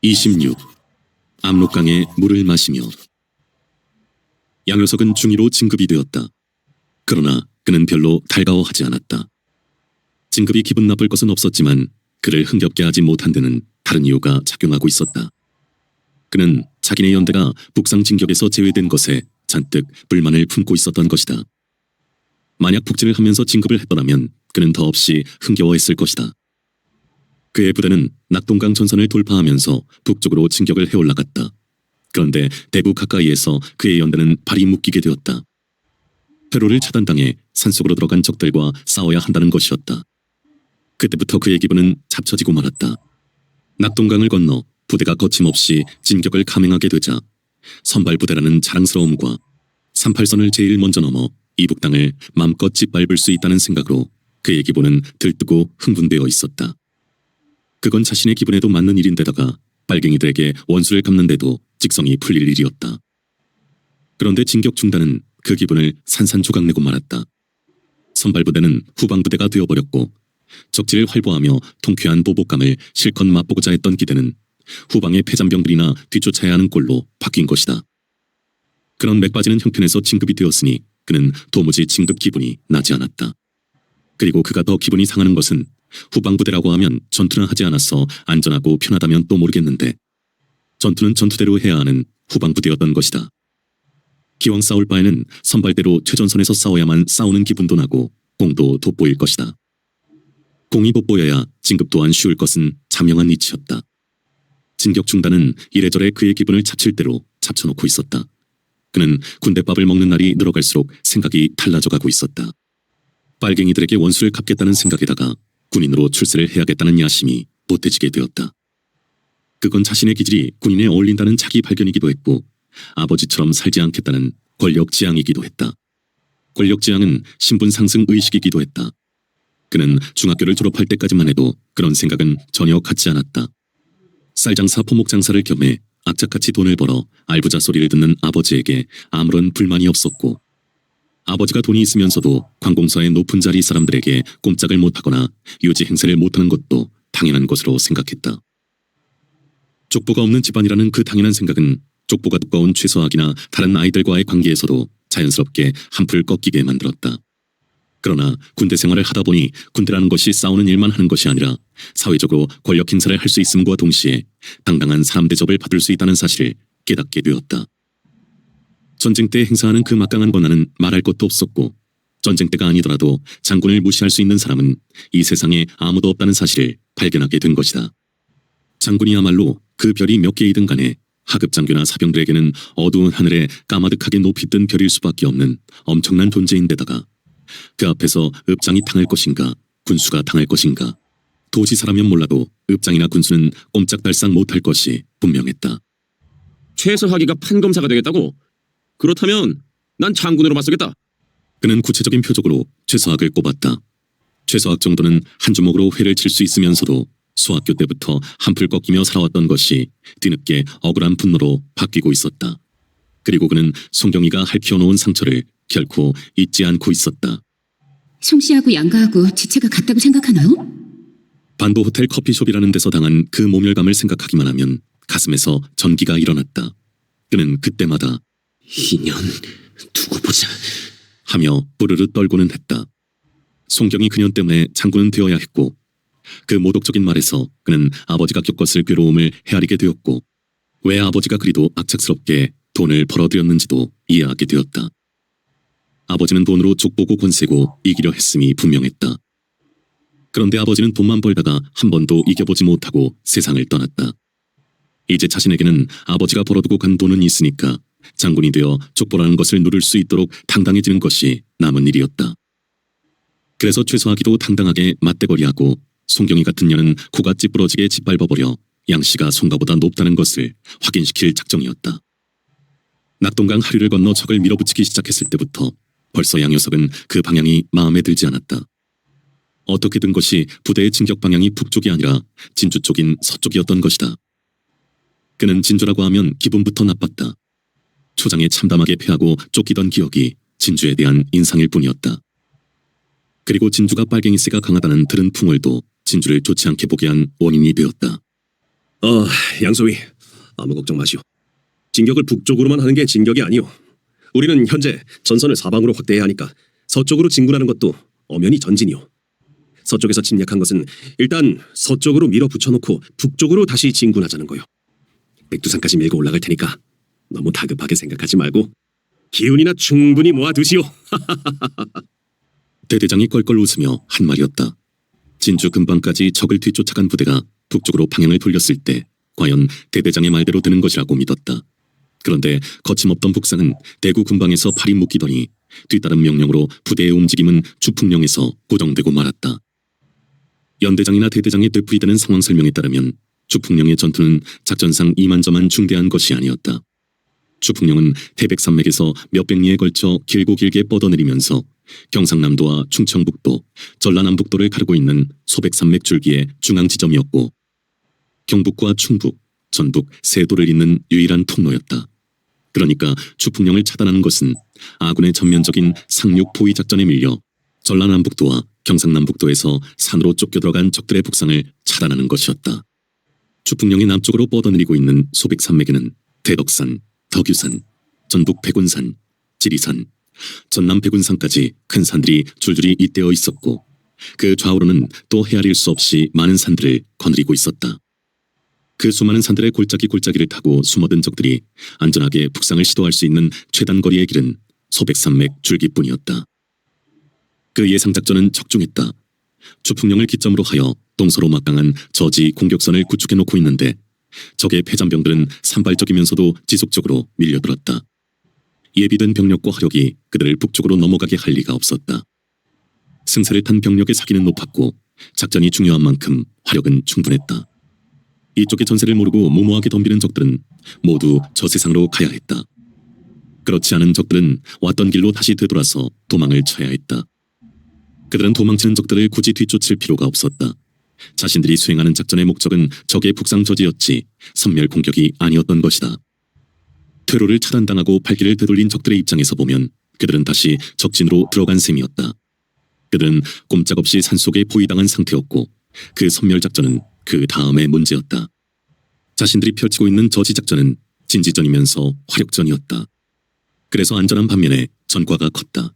26. 압록강에 물을 마시며. 양효석은 중위로 진급이 되었다. 그러나 그는 별로 달가워하지 않았다. 진급이 기분 나쁠 것은 없었지만 그를 흥겹게 하지 못한 데는 다른 이유가 작용하고 있었다. 그는 자기네 연대가 북상 진격에서 제외된 것에 잔뜩 불만을 품고 있었던 것이다. 만약 북진을 하면서 진급을 했더라면 그는 더없이 흥겨워했을 것이다. 그의 부대는 낙동강 전선을 돌파하면서 북쪽으로 진격을 해올라갔다. 그런데 대구 가까이에서 그의 연대는 발이 묶이게 되었다. 회로를 차단당해 산속으로 들어간 적들과 싸워야 한다는 것이었다. 그때부터 그의 기분은 잡쳐지고 말았다. 낙동강을 건너 부대가 거침없이 진격을 감행하게 되자 선발부대라는 자랑스러움과 38선을 제일 먼저 넘어 이북 땅을 맘껏 짓밟을 수 있다는 생각으로 그의 기분은 들뜨고 흥분되어 있었다. 그건 자신의 기분에도 맞는 일인데다가 빨갱이들에게 원수를 갚는데도 직성이 풀릴 일이었다. 그런데 진격 중단은 그 기분을 산산조각내고 말았다. 선발부대는 후방부대가 되어버렸고 적지를 활보하며 통쾌한 보복감을 실컷 맛보고자 했던 기대는 후방의 패잔병들이나 뒤쫓아야 하는 꼴로 바뀐 것이다. 그런 맥빠지는 형편에서 진급이 되었으니 그는 도무지 진급 기분이 나지 않았다. 그리고 그가 더 기분이 상하는 것은 후방부대라고 하면 전투는 하지 않아서 안전하고 편하다면 또 모르겠는데 전투는 전투대로 해야 하는 후방부대였던 것이다. 기왕 싸울 바에는 선발대로 최전선에서 싸워야만 싸우는 기분도 나고 공도 돋보일 것이다. 공이 돋보여야 진급 또한 쉬울 것은 자명한 이치였다. 진격 중단은 이래저래 그의 기분을 잡칠 대로 잡쳐놓고 있었다. 그는 군대밥을 먹는 날이 늘어갈수록 생각이 달라져가고 있었다. 빨갱이들에게 원수를 갚겠다는 생각에다가 군인으로 출세를 해야겠다는 야심이 보태지게 되었다. 그건 자신의 기질이 군인에 어울린다는 자기 발견이기도 했고 아버지처럼 살지 않겠다는 권력지향이기도 했다. 권력지향은 신분 상승 의식이기도 했다. 그는 중학교를 졸업할 때까지만 해도 그런 생각은 전혀 갖지 않았다. 쌀장사 포목장사를 겸해 악착같이 돈을 벌어 알부자 소리를 듣는 아버지에게 아무런 불만이 없었고 아버지가 돈이 있으면서도 관공서의 높은 자리 사람들에게 꼼짝을 못하거나 유지 행세를 못하는 것도 당연한 것으로 생각했다. 족보가 없는 집안이라는 그 당연한 생각은 족보가 두꺼운 최서학이나 다른 아이들과의 관계에서도 자연스럽게 한풀 꺾이게 만들었다. 그러나 군대 생활을 하다 보니 군대라는 것이 싸우는 일만 하는 것이 아니라 사회적으로 권력 행사를 할 수 있음과 동시에 당당한 사람 대접을 받을 수 있다는 사실을 깨닫게 되었다. 전쟁 때 행사하는 그 막강한 권한은 말할 것도 없었고 전쟁 때가 아니더라도 장군을 무시할 수 있는 사람은 이 세상에 아무도 없다는 사실을 발견하게 된 것이다. 장군이야말로 그 별이 몇 개이든 간에 하급 장교나 사병들에게는 어두운 하늘에 까마득하게 높이 뜬 별일 수밖에 없는 엄청난 존재인데다가 그 앞에서 읍장이 당할 것인가 군수가 당할 것인가 도지사라면 몰라도 읍장이나 군수는 꼼짝달싹 못할 것이 분명했다. 최서학이가 판검사가 되겠다고? 그렇다면 난 장군으로 맞서겠다. 그는 구체적인 표적으로 최서학을 꼽았다. 최서학 정도는 한 주먹으로 회를 칠 수 있으면서도 소학교 때부터 한풀 꺾이며 살아왔던 것이 뒤늦게 억울한 분노로 바뀌고 있었다. 그리고 그는 송경이가 핥혀놓은 상처를 결코 잊지 않고 있었다. 송씨하고 양가하고 지체가 같다고 생각하나요? 반도 호텔 커피숍이라는 데서 당한 그 모멸감을 생각하기만 하면 가슴에서 전기가 일어났다. 그는 그때마다 인연 두고 보자 하며 부르르 떨고는 했다. 송경이 그년 때문에 장군은 되어야 했고 그 모독적인 말에서 그는 아버지가 겪었을 괴로움을 헤아리게 되었고 왜 아버지가 그리도 악착스럽게 돈을 벌어들였는지도 이해하게 되었다. 아버지는 돈으로 족보고 권세고 이기려 했음이 분명했다. 그런데 아버지는 돈만 벌다가 한 번도 이겨보지 못하고 세상을 떠났다. 이제 자신에게는 아버지가 벌어두고 간 돈은 있으니까 장군이 되어 족보라는 것을 누릴 수 있도록 당당해지는 것이 남은 일이었다. 그래서 최소하기도 당당하게 맞대거리하고 송경이 같은 년은 코가 찌부러지게 짓밟아버려 양씨가 송가보다 높다는 것을 확인시킬 작정이었다. 낙동강 하류를 건너 적을 밀어붙이기 시작했을 때부터 벌써 양효석은 그 방향이 마음에 들지 않았다. 어떻게 된 것이 부대의 진격 방향이 북쪽이 아니라 진주 쪽인 서쪽이었던 것이다. 그는 진주라고 하면 기분부터 나빴다. 초장에 참담하게 패하고 쫓기던 기억이 진주에 대한 인상일 뿐이었다. 그리고 진주가 빨갱이세가 강하다는 들은 풍월도 진주를 좋지 않게 보게 한 원인이 되었다. 양소위, 아무 걱정 마시오. 진격을 북쪽으로만 하는 게 진격이 아니오. 우리는 현재 전선을 사방으로 확대해야 하니까 서쪽으로 진군하는 것도 엄연히 전진이오. 서쪽에서 침략한 것은 일단 서쪽으로 밀어붙여놓고 북쪽으로 다시 진군하자는 거요. 백두산까지 밀고 올라갈 테니까 너무 다급하게 생각하지 말고 기운이나 충분히 모아두시오. 대대장이 껄껄 웃으며 한 말이었다. 진주 근방까지 적을 뒤쫓아간 부대가 북쪽으로 방향을 돌렸을 때 과연 대대장의 말대로 되는 것이라고 믿었다. 그런데 거침없던 북상은 대구 근방에서 팔이 묶이더니 뒤따른 명령으로 부대의 움직임은 주풍령에서 고정되고 말았다. 연대장이나 대대장의 되풀이되는 상황 설명에 따르면 주풍령의 전투는 작전상 이만저만 중대한 것이 아니었다. 주풍령은 태백산맥에서 몇백 리에 걸쳐 길고 길게 뻗어내리면서 경상남도와 충청북도, 전라남북도를 가르고 있는 소백산맥 줄기의 중앙 지점이었고 경북과 충북, 전북, 세도를 잇는 유일한 통로였다. 그러니까 주풍령을 차단하는 것은 아군의 전면적인 상륙 포위 작전에 밀려 전라남북도와 경상남북도에서 산으로 쫓겨들어간 적들의 북상을 차단하는 것이었다. 주풍령의 남쪽으로 뻗어내리고 있는 소백산맥에는 대덕산, 덕유산, 전북 백운산, 지리산, 전남 백운산까지 큰 산들이 줄줄이 잇대어 있었고 그 좌우로는 또 헤아릴 수 없이 많은 산들을 거느리고 있었다. 그 수많은 산들의 골짜기를 타고 숨어든 적들이 안전하게 북상을 시도할 수 있는 최단 거리의 길은 소백산맥 줄기뿐이었다. 그 예상작전은 적중했다. 주풍령을 기점으로 하여 동서로 막강한 저지 공격선을 구축해놓고 있는데 적의 패잔병들은 산발적이면서도 지속적으로 밀려들었다. 예비된 병력과 화력이 그들을 북쪽으로 넘어가게 할 리가 없었다. 승세를 탄 병력의 사기는 높았고 작전이 중요한 만큼 화력은 충분했다. 이쪽의 전세를 모르고 무모하게 덤비는 적들은 모두 저 세상으로 가야 했다. 그렇지 않은 적들은 왔던 길로 다시 되돌아서 도망을 쳐야 했다. 그들은 도망치는 적들을 굳이 뒤쫓을 필요가 없었다. 자신들이 수행하는 작전의 목적은 적의 북상 저지였지 선멸 공격이 아니었던 것이다. 퇴로를 차단당하고 발길을 되돌린 적들의 입장에서 보면 그들은 다시 적진으로 들어간 셈이었다. 그들은 꼼짝없이 산속에 포위당한 상태였고 그 선멸 작전은 그 다음의 문제였다. 자신들이 펼치고 있는 저지 작전은 진지전이면서 화력전이었다. 그래서 안전한 반면에 전과가 컸다.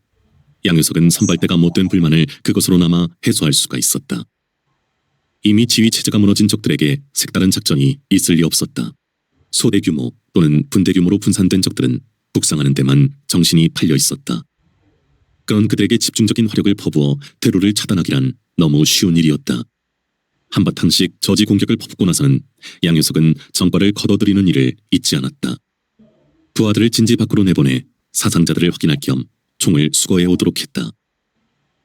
양효석은 선발대가 못된 불만을 그것으로나마 해소할 수가 있었다. 이미 지휘 체제가 무너진 적들에게 색다른 작전이 있을 리 없었다. 소대 규모 또는 분대 규모로 분산된 적들은 북상하는 데만 정신이 팔려 있었다. 그런 그들에게 집중적인 화력을 퍼부어 퇴로를 차단하기란 너무 쉬운 일이었다. 한바탕씩 저지 공격을 퍼붓고 나서는 양효석은 정과를 걷어들이는 일을 잊지 않았다. 부하들을 진지 밖으로 내보내 사상자들을 확인할 겸 총을 수거해 오도록 했다.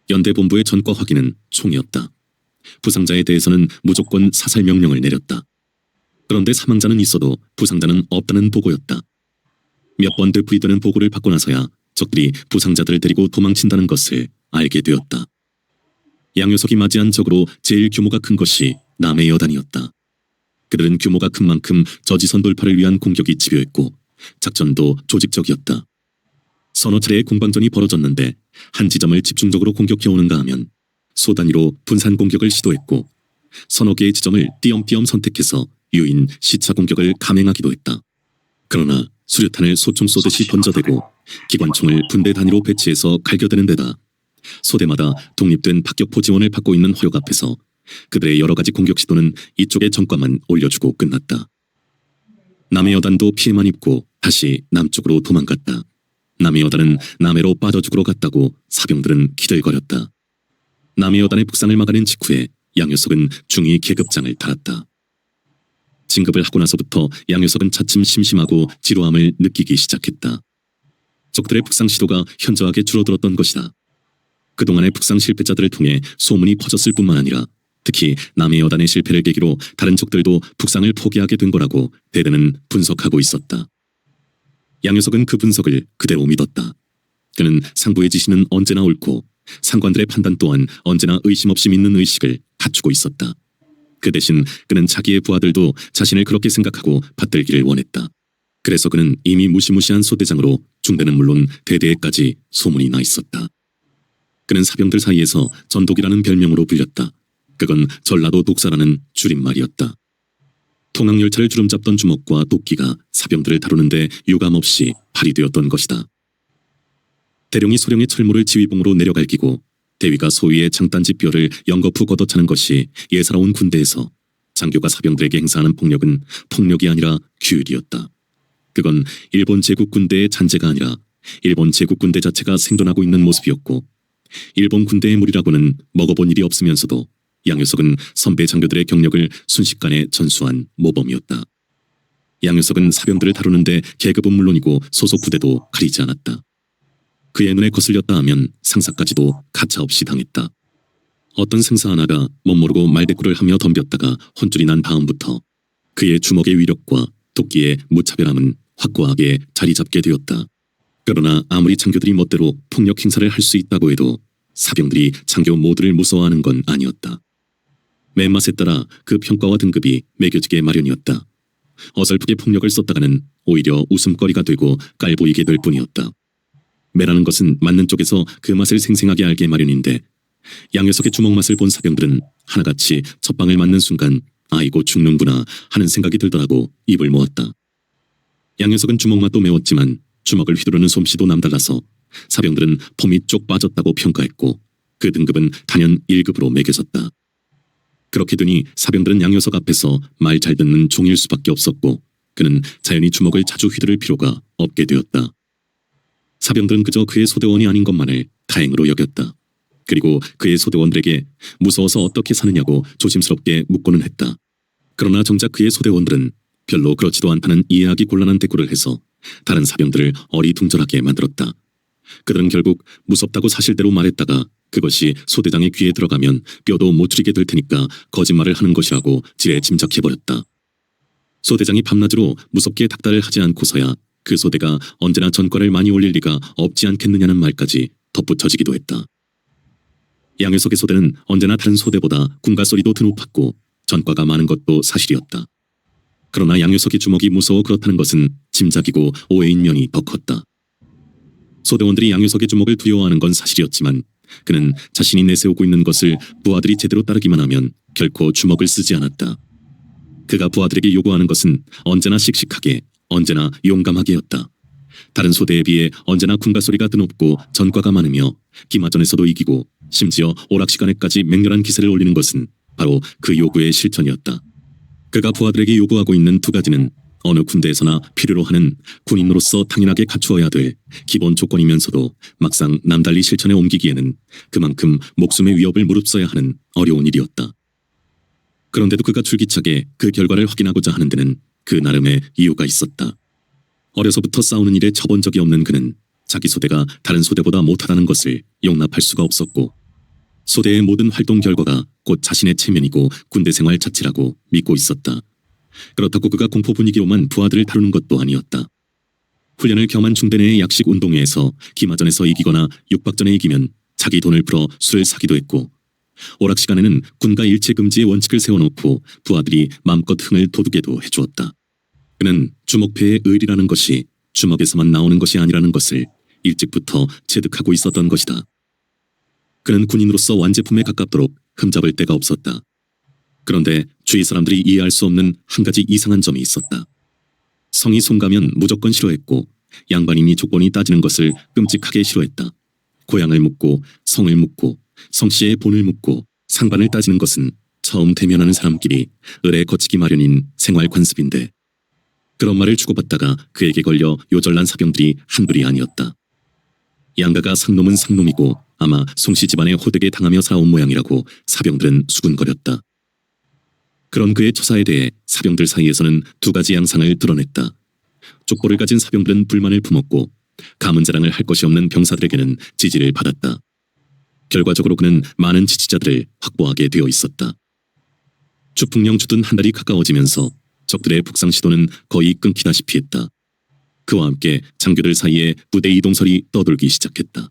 연대본부의 전과 확인은 총이었다. 부상자에 대해서는 무조건 사살 명령을 내렸다. 그런데 사망자는 있어도 부상자는 없다는 보고였다. 몇 번 되풀이되는 보고를 받고 나서야 적들이 부상자들을 데리고 도망친다는 것을 알게 되었다. 양효석이 맞이한 적으로 제일 규모가 큰 것이 남해 여단이었다. 그들은 규모가 큰 만큼 저지선 돌파를 위한 공격이 집요했고 작전도 조직적이었다. 서너 차례의 공방전이 벌어졌는데 한 지점을 집중적으로 공격해오는가 하면 소 단위로 분산 공격을 시도했고 서너 개의 지점을 띄엄띄엄 선택해서 유인 시차 공격을 감행하기도 했다. 그러나 수류탄을 소총 쏘듯이 던져대고 기관총을 분대 단위로 배치해서 갈겨대는 데다 소대마다 독립된 박격포 지원을 받고 있는 화력 앞에서 그들의 여러 가지 공격 시도는 이쪽의 전과만 올려주고 끝났다. 남해 여단도 피해만 입고 다시 남쪽으로 도망갔다. 남해 여단은 남해로 빠져 죽으러 갔다고 사병들은 기들거렸다. 남해 여단의 북상을 막아낸 직후에 양효석은 중위 계급장을 달았다. 진급을 하고 나서부터 양효석은 차츰 심심하고 지루함을 느끼기 시작했다. 적들의 북상 시도가 현저하게 줄어들었던 것이다. 그동안의 북상 실패자들을 통해 소문이 퍼졌을 뿐만 아니라 특히 남해 여단의 실패를 계기로 다른 적들도 북상을 포기하게 된 거라고 대대는 분석하고 있었다. 양효석은 그 분석을 그대로 믿었다. 그는 상부의 지시는 언제나 옳고 상관들의 판단 또한 언제나 의심 없이 믿는 의식을 갖추고 있었다. 그 대신 그는 자기의 부하들도 자신을 그렇게 생각하고 받들기를 원했다. 그래서 그는 이미 무시무시한 소대장으로 중대는 물론 대대에까지 소문이 나 있었다. 그는 사병들 사이에서 전독이라는 별명으로 불렸다. 그건 전라도 독사라는 줄임말이었다. 통학열차를 주름잡던 주먹과 도끼가 사병들을 다루는데 유감없이 발휘되었던 것이다. 대령이 소령의 철모를 지휘봉으로 내려갈기고 대위가 소위의 장단지 뼈를 연거푸 걷어차는 것이 예사로운 군대에서 장교가 사병들에게 행사하는 폭력은 폭력이 아니라 규율이었다. 그건 일본 제국 군대의 잔재가 아니라 일본 제국 군대 자체가 생존하고 있는 모습이었고, 일본 군대의 무리라고는 먹어본 일이 없으면서도 양효석은 선배 장교들의 경력을 순식간에 전수한 모범이었다. 양효석은 사병들을 다루는데 계급은 물론이고 소속 부대도 가리지 않았다. 그의 눈에 거슬렸다 하면 상사까지도 가차없이 당했다. 어떤 생사 하나가 멋모르고 말대꾸를 하며 덤볐다가 혼쭐이 난 다음부터 그의 주먹의 위력과 도끼의 무차별함은 확고하게 자리 잡게 되었다. 그러나 아무리 장교들이 멋대로 폭력 행사를 할 수 있다고 해도 사병들이 장교 모두를 무서워하는 건 아니었다. 맨맛에 따라 그 평가와 등급이 매겨지게 마련이었다. 어설프게 폭력을 썼다가는 오히려 웃음거리가 되고 깔보이게 될 뿐이었다. 매라는 것은 맞는 쪽에서 그 맛을 생생하게 알게 마련인데, 양효석의 주먹 맛을 본 사병들은 하나같이 첫방을 맞는 순간 아이고 죽는구나 하는 생각이 들더라고 입을 모았다. 양효석은 주먹 맛도 매웠지만 주먹을 휘두르는 솜씨도 남달라서 사병들은 폼이 쪽 빠졌다고 평가했고 그 등급은 단연 1급으로 매겨졌다. 그렇게 되니 사병들은 양효석 앞에서 말 잘 듣는 종일 수밖에 없었고 그는 자연히 주먹을 자주 휘두를 필요가 없게 되었다. 사병들은 그저 그의 소대원이 아닌 것만을 다행으로 여겼다. 그리고 그의 소대원들에게 무서워서 어떻게 사느냐고 조심스럽게 묻고는 했다. 그러나 정작 그의 소대원들은 별로 그렇지도 않다는 이해하기 곤란한 대꾸를 해서 다른 사병들을 어리둥절하게 만들었다. 그들은 결국 무섭다고 사실대로 말했다가 그것이 소대장의 귀에 들어가면 뼈도 못 추리게 될 테니까 거짓말을 하는 것이라고 지레 짐작해버렸다. 소대장이 밤낮으로 무섭게 닥달을 하지 않고서야 그 소대가 언제나 전과를 많이 올릴 리가 없지 않겠느냐는 말까지 덧붙여지기도 했다. 양효석의 소대는 언제나 다른 소대보다 군가소리도 더 높았고 전과가 많은 것도 사실이었다. 그러나 양효석의 주먹이 무서워 그렇다는 것은 짐작이고 오해인 면이 더 컸다. 소대원들이 양효석의 주먹을 두려워하는 건 사실이었지만 그는 자신이 내세우고 있는 것을 부하들이 제대로 따르기만 하면 결코 주먹을 쓰지 않았다. 그가 부하들에게 요구하는 것은 언제나 씩씩하게, 언제나 용감하게였다. 다른 소대에 비해 언제나 군가소리가 더 높고 전과가 많으며 기마전에서도 이기고 심지어 오락시간에까지 맹렬한 기세를 올리는 것은 바로 그 요구의 실천이었다. 그가 부하들에게 요구하고 있는 두 가지는 어느 군대에서나 필요로 하는 군인으로서 당연하게 갖추어야 될 기본 조건이면서도 막상 남달리 실천에 옮기기에는 그만큼 목숨의 위협을 무릅써야 하는 어려운 일이었다. 그런데도 그가 줄기차게 그 결과를 확인하고자 하는 데는 그 나름의 이유가 있었다. 어려서부터 싸우는 일에 쳐본 적이 없는 그는 자기 소대가 다른 소대보다 못하다는 것을 용납할 수가 없었고 소대의 모든 활동 결과가 곧 자신의 체면이고 군대 생활 자체라고 믿고 있었다. 그렇다고 그가 공포 분위기로만 부하들을 다루는 것도 아니었다. 훈련을 겸한 중대 내의 약식 운동회에서 기마전에서 이기거나 육박전에 이기면 자기 돈을 풀어 술을 사기도 했고 오락시간에는 군가 일체 금지의 원칙을 세워놓고 부하들이 마음껏 흥을 돋우게도 해주었다. 그는 주먹패의 의리라는 것이 주먹에서만 나오는 것이 아니라는 것을 일찍부터 체득하고 있었던 것이다. 그는 군인으로서 완제품에 가깝도록 흠잡을 데가 없었다. 그런데 주위 사람들이 이해할 수 없는 한 가지 이상한 점이 있었다. 성이 송가면 무조건 싫어했고 양반이니 조건이 따지는 것을 끔찍하게 싫어했다. 고향을 묻고 성을 묻고 성씨의 본을 묻고 상반을 따지는 것은 처음 대면하는 사람끼리 을에 거치기 마련인 생활 관습인데 그런 말을 주고받다가 그에게 걸려 요절난 사병들이 한둘이 아니었다. 양가가 상놈은 상놈이고 아마 송씨 집안의 호되게 당하며 살아온 모양이라고 사병들은 수군거렸다. 그런 그의 처사에 대해 사병들 사이에서는 두 가지 양상을 드러냈다. 족보를 가진 사병들은 불만을 품었고 가문 자랑을 할 것이 없는 병사들에게는 지지를 받았다. 결과적으로 그는 많은 지지자들을 확보하게 되어 있었다. 주풍령 주둔 한 달이 가까워지면서 적들의 북상 시도는 거의 끊기다시피 했다. 그와 함께 장교들 사이에 부대 이동설이 떠돌기 시작했다.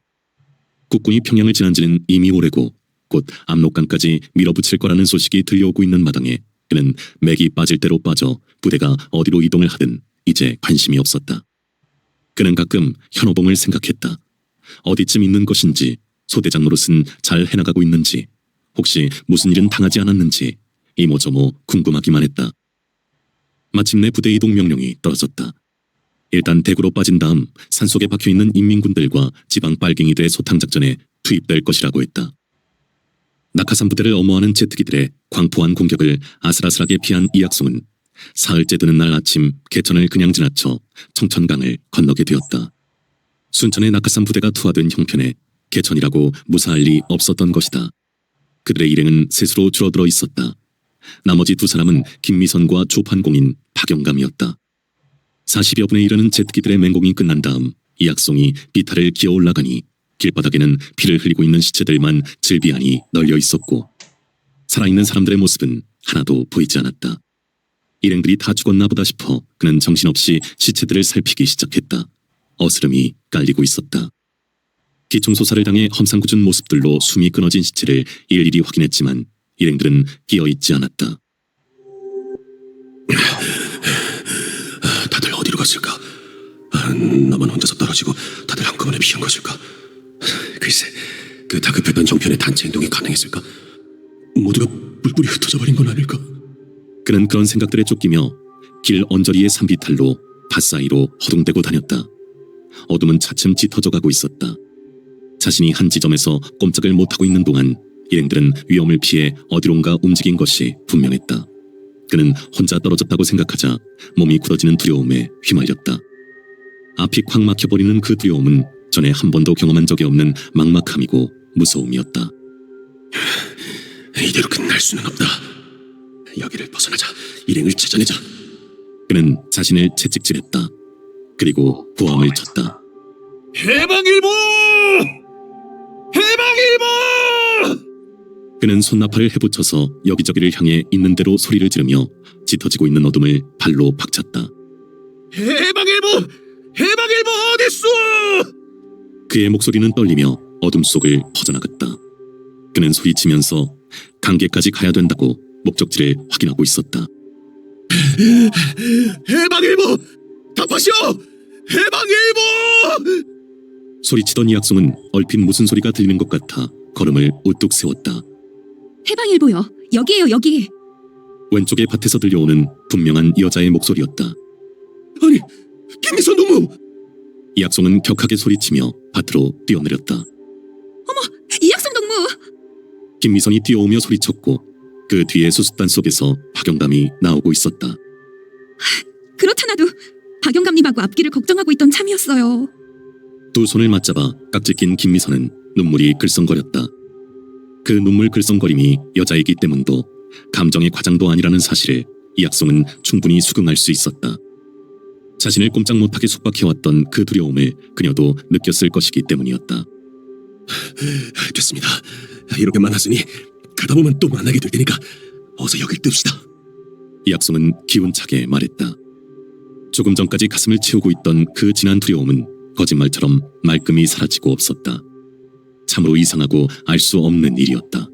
국군이 평양을 지난 지는 이미 오래고 곧 압록강까지 밀어붙일 거라는 소식이 들려오고 있는 마당에 그는 맥이 빠질 대로 빠져 부대가 어디로 이동을 하든 이제 관심이 없었다. 그는 가끔 현호봉을 생각했다. 어디쯤 있는 것인지, 소대장 노릇은 잘 해나가고 있는지, 혹시 무슨 일은 당하지 않았는지 이모저모 궁금하기만 했다. 마침내 부대 이동 명령이 떨어졌다. 일단 대구로 빠진 다음 산속에 박혀있는 인민군들과 지방 빨갱이들의 소탕작전에 투입될 것이라고 했다. 낙하산 부대를 엄호하는 제트기들의 광포한 공격을 아슬아슬하게 피한 이학송은 사흘째 되는 날 아침 개천을 그냥 지나쳐 청천강을 건너게 되었다. 순천의 낙하산 부대가 투하된 형편에 개천이라고 무사할 리 없었던 것이다. 그들의 일행은 셋으로 줄어들어 있었다. 나머지 두 사람은 김미선과 조판공인 박영감이었다. 40여 분에 이르는 제트기들의 맹공이 끝난 다음 이학송이 비탈을 기어 올라가니 길바닥에는 피를 흘리고 있는 시체들만 질비하니 널려 있었고 살아있는 사람들의 모습은 하나도 보이지 않았다. 일행들이 다 죽었나 보다 싶어 그는 정신없이 시체들을 살피기 시작했다. 어스름이 깔리고 있었다. 기총소사를 당해 험상궂은 모습들로 숨이 끊어진 시체를 일일이 확인했지만 일행들은 끼어있지 않았다. 다들 어디로 갔을까? 나만 혼자서 떨어지고 다들 한꺼번에 피한 것일까? 글쎄, 그 다급했던 정편의 단체 행동이 가능했을까? 모두가 뿔뿔이 흩어져버린 건 아닐까? 그는 그런 생각들에 쫓기며 길 언저리의 산비탈로 밭 사이로 허둥대고 다녔다. 어둠은 차츰 짙어져가고 있었다. 자신이 한 지점에서 꼼짝을 못하고 있는 동안 일행들은 위험을 피해 어디론가 움직인 것이 분명했다. 그는 혼자 떨어졌다고 생각하자 몸이 굳어지는 두려움에 휘말렸다. 앞이 콱 막혀버리는 그 두려움은 전에 한 번도 경험한 적이 없는 막막함이고 무서움이었다. 이대로 끝날 수는 없다. 여기를 벗어나자. 일행을 찾아내자. 그는 자신을 채찍질했다. 그리고 고함을 쳤다. 해방일보! 해방일보! 그는 손나팔을 해붙여서 여기저기를 향해 있는 대로 소리를 지르며 짙어지고 있는 어둠을 발로 박찼다. 해방일보! 해방일보 어딨어! 그의 목소리는 떨리며 어둠 속을 퍼져나갔다. 그는 소리치면서 강계까지 가야 된다고 목적지를 확인하고 있었다. 해방일보! 답하시오! 해방일보! 소리치던 이학송은 얼핏 무슨 소리가 들리는 것 같아 걸음을 우뚝 세웠다. 해방일보요. 여기에요, 여기. 왼쪽의 밭에서 들려오는 분명한 여자의 목소리였다. 아니, 김미선 동무! 이학송은 격하게 소리치며 밭으로 뛰어내렸다. 이학성 동무! 김미선이 뛰어오며 소리쳤고 그 뒤에 수숫단 속에서 박영감이 나오고 있었다. 그렇잖아도 박영감님하고 앞길을 걱정하고 있던 참이었어요. 두 손을 맞잡아 깍지 낀 김미선은 눈물이 글썽거렸다. 그 눈물 글썽거림이 여자이기 때문도 감정의 과장도 아니라는 사실을 이학송은 충분히 수긍할 수 있었다. 자신을 꼼짝 못하게 속박해왔던 그 두려움을 그녀도 느꼈을 것이기 때문이었다. 됐습니다. 이렇게 만났으니 가다 보면 또 만나게 될 테니까 어서 여길 뜹시다. 이학송은 기운차게 말했다. 조금 전까지 가슴을 채우고 있던 그 진한 두려움은 거짓말처럼 말끔히 사라지고 없었다. 참으로 이상하고 알 수 없는 일이었다.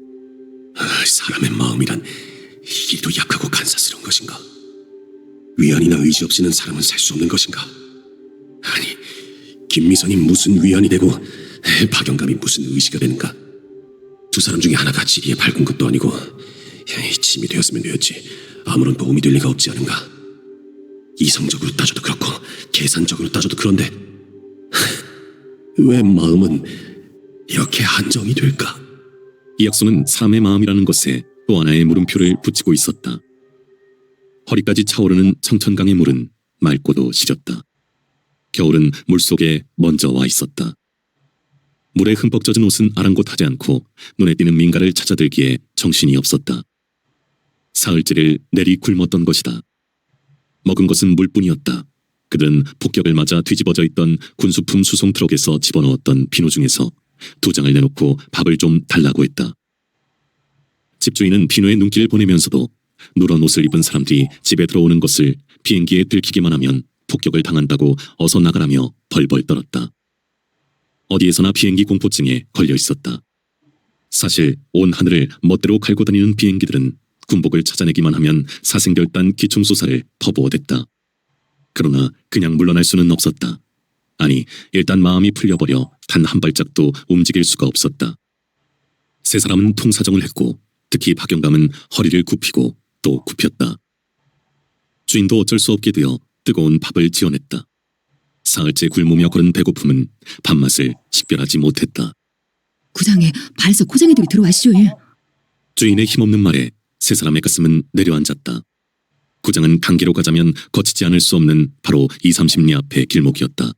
사람의 마음이란 이리도 약하고 간사스러운 것인가? 위안이나 의지 없이는 사람은 살 수 없는 것인가? 아니, 김미선이 무슨 위안이 되고 박영감이 무슨 의지가 되는가? 두 사람 중에 하나가 지리에 밝은 것도 아니고 짐이 되었으면 되었지 아무런 도움이 될 리가 없지 않은가? 이성적으로 따져도 그렇고 계산적으로 따져도 그런데 왜 마음은 이렇게 한정이 될까? 이학송은 사람의 마음이라는 것에 또 하나의 물음표를 붙이고 있었다. 허리까지 차오르는 청천강의 물은 맑고도 시렸다. 겨울은 물속에 먼저 와 있었다. 물에 흠뻑 젖은 옷은 아랑곳하지 않고 눈에 띄는 민가를 찾아들기에 정신이 없었다. 사흘째를 내리 굶었던 것이다. 먹은 것은 물뿐이었다. 그들은 폭격을 맞아 뒤집어져 있던 군수품 수송 트럭에서 집어넣었던 비누 중에서 2장을 내놓고 밥을 좀 달라고 했다. 집주인은 비누에 눈길을 보내면서도 누런 옷을 입은 사람들이 집에 들어오는 것을 비행기에 들키기만 하면 폭격을 당한다고 어서 나가라며 벌벌 떨었다. 어디에서나 비행기 공포증에 걸려 있었다. 사실 온 하늘을 멋대로 갈고 다니는 비행기들은 군복을 찾아내기만 하면 사생결단 기총소사를 터부어댔다. 그러나 그냥 물러날 수는 없었다. 아니, 일단 마음이 풀려버려 단 한 발짝도 움직일 수가 없었다. 세 사람은 통사정을 했고 특히 박영감은 허리를 굽히고 또 굽혔다. 주인도 어쩔 수 없게 되어 뜨거운 밥을 지어냈다. 사흘째 굶으며 거른 배고픔은 밥맛을 식별하지 못했다. 구장에 발서 고장애들이 들어왔쇼. 주인의 힘없는 말에 세 사람의 가슴은 내려앉았다. 구장은 강계로 가자면 거치지 않을 수 없는 바로 2~30리 앞의 길목이었다.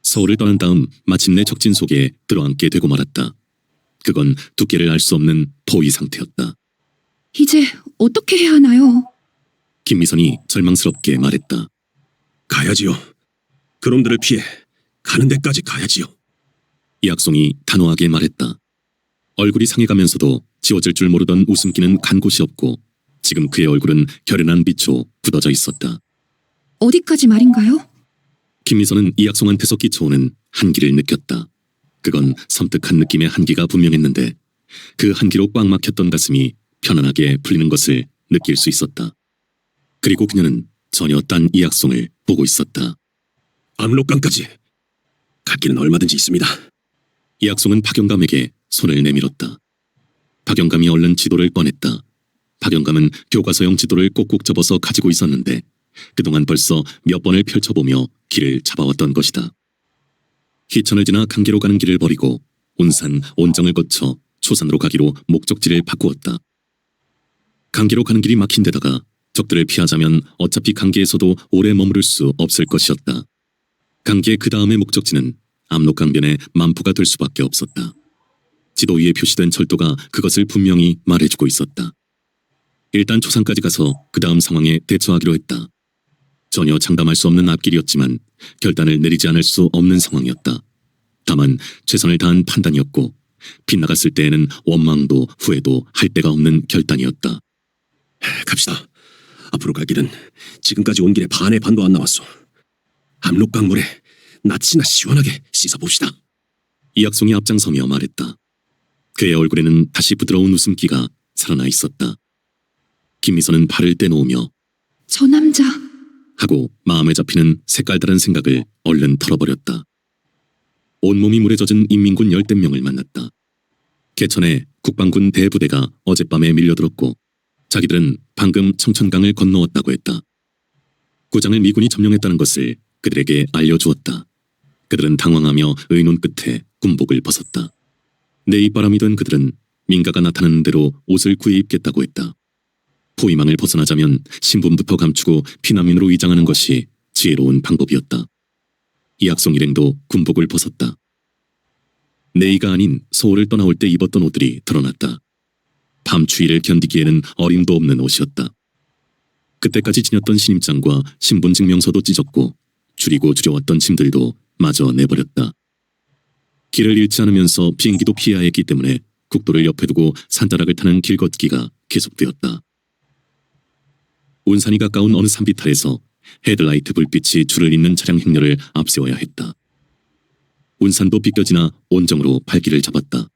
서울을 떠난 다음 마침내 적진 속에 들어앉게 되고 말았다. 그건 두께를 알 수 없는 포위 상태였다. 이제 어떻게 해야 하나요? 김미선이 절망스럽게 말했다. 가야지요. 그놈들을 피해 가는 데까지 가야지요. 이학송이 단호하게 말했다. 얼굴이 상해가면서도 지워질 줄 모르던 웃음기는 간 곳이 없고 지금 그의 얼굴은 결연한 빛으로 굳어져 있었다. 어디까지 말인가요? 김미선은 이학송한테서 끼쳐오는 한기를 느꼈다. 그건 섬뜩한 느낌의 한기가 분명했는데 그 한기로 꽉 막혔던 가슴이 편안하게 풀리는 것을 느낄 수 있었다. 그리고 그녀는 전혀 딴 이학송을 보고 있었다. 압록강까지 갈 길은 얼마든지 있습니다. 이학송은 박영감에게 손을 내밀었다. 박영감이 얼른 지도를 꺼냈다. 박영감은 교과서용 지도를 꼭꼭 접어서 가지고 있었는데 그동안 벌써 몇 번을 펼쳐보며 길을 잡아왔던 것이다. 희천을 지나 강계로 가는 길을 버리고 온산, 온정을 거쳐 초산으로 가기로 목적지를 바꾸었다. 강계로 가는 길이 막힌 데다가 적들을 피하자면 어차피 강계에서도 오래 머무를 수 없을 것이었다. 강계의 그 다음의 목적지는 압록강변의 만포가 될 수밖에 없었다. 지도 위에 표시된 철도가 그것을 분명히 말해주고 있었다. 일단 초산까지 가서 그 다음 상황에 대처하기로 했다. 전혀 장담할 수 없는 앞길이었지만 결단을 내리지 않을 수 없는 상황이었다. 다만 최선을 다한 판단이었고 빗나갔을 때에는 원망도 후회도 할 데가 없는 결단이었다. 갑시다. 앞으로 갈 길은 지금까지 온 길의 반의 반도 안 남았소. 압록강물에 낯이나 시원하게 씻어봅시다. 이학송이 앞장서며 말했다. 그의 얼굴에는 다시 부드러운 웃음기가 살아나 있었다. 김미선은 발을 떼놓으며 저 남자 하고 마음에 잡히는 색깔다른 생각을 얼른 털어버렸다. 온몸이 물에 젖은 인민군 열댓 명을 만났다. 개천에 국방군 대부대가 어젯밤에 밀려들었고 자기들은 방금 청천강을 건너왔다고 했다. 구장을 미군이 점령했다는 것을 그들에게 알려주었다. 그들은 당황하며 의논 끝에 군복을 벗었다. 내입바람이 된 그들은 민가가 나타나는 대로 옷을 구해 입겠다고 했다. 포위망을 벗어나자면 신분부터 감추고 피난민으로 위장하는 것이 지혜로운 방법이었다. 이학송 일행도 군복을 벗었다. 내의가 아닌 서울을 떠나올 때 입었던 옷들이 드러났다. 밤 추위를 견디기에는 어림도 없는 옷이었다. 그때까지 지녔던 신임장과 신분증명서도 찢었고 줄이고 줄여왔던 짐들도 마저 내버렸다. 길을 잃지 않으면서 비행기도 피해야 했기 때문에 국도를 옆에 두고 산자락을 타는 길 걷기가 계속되었다. 온산이 가까운 어느 산비탈에서 헤드라이트 불빛이 줄을 잇는 차량 행렬을 앞세워야 했다. 온산도 비껴지나 온정으로 발길을 잡았다.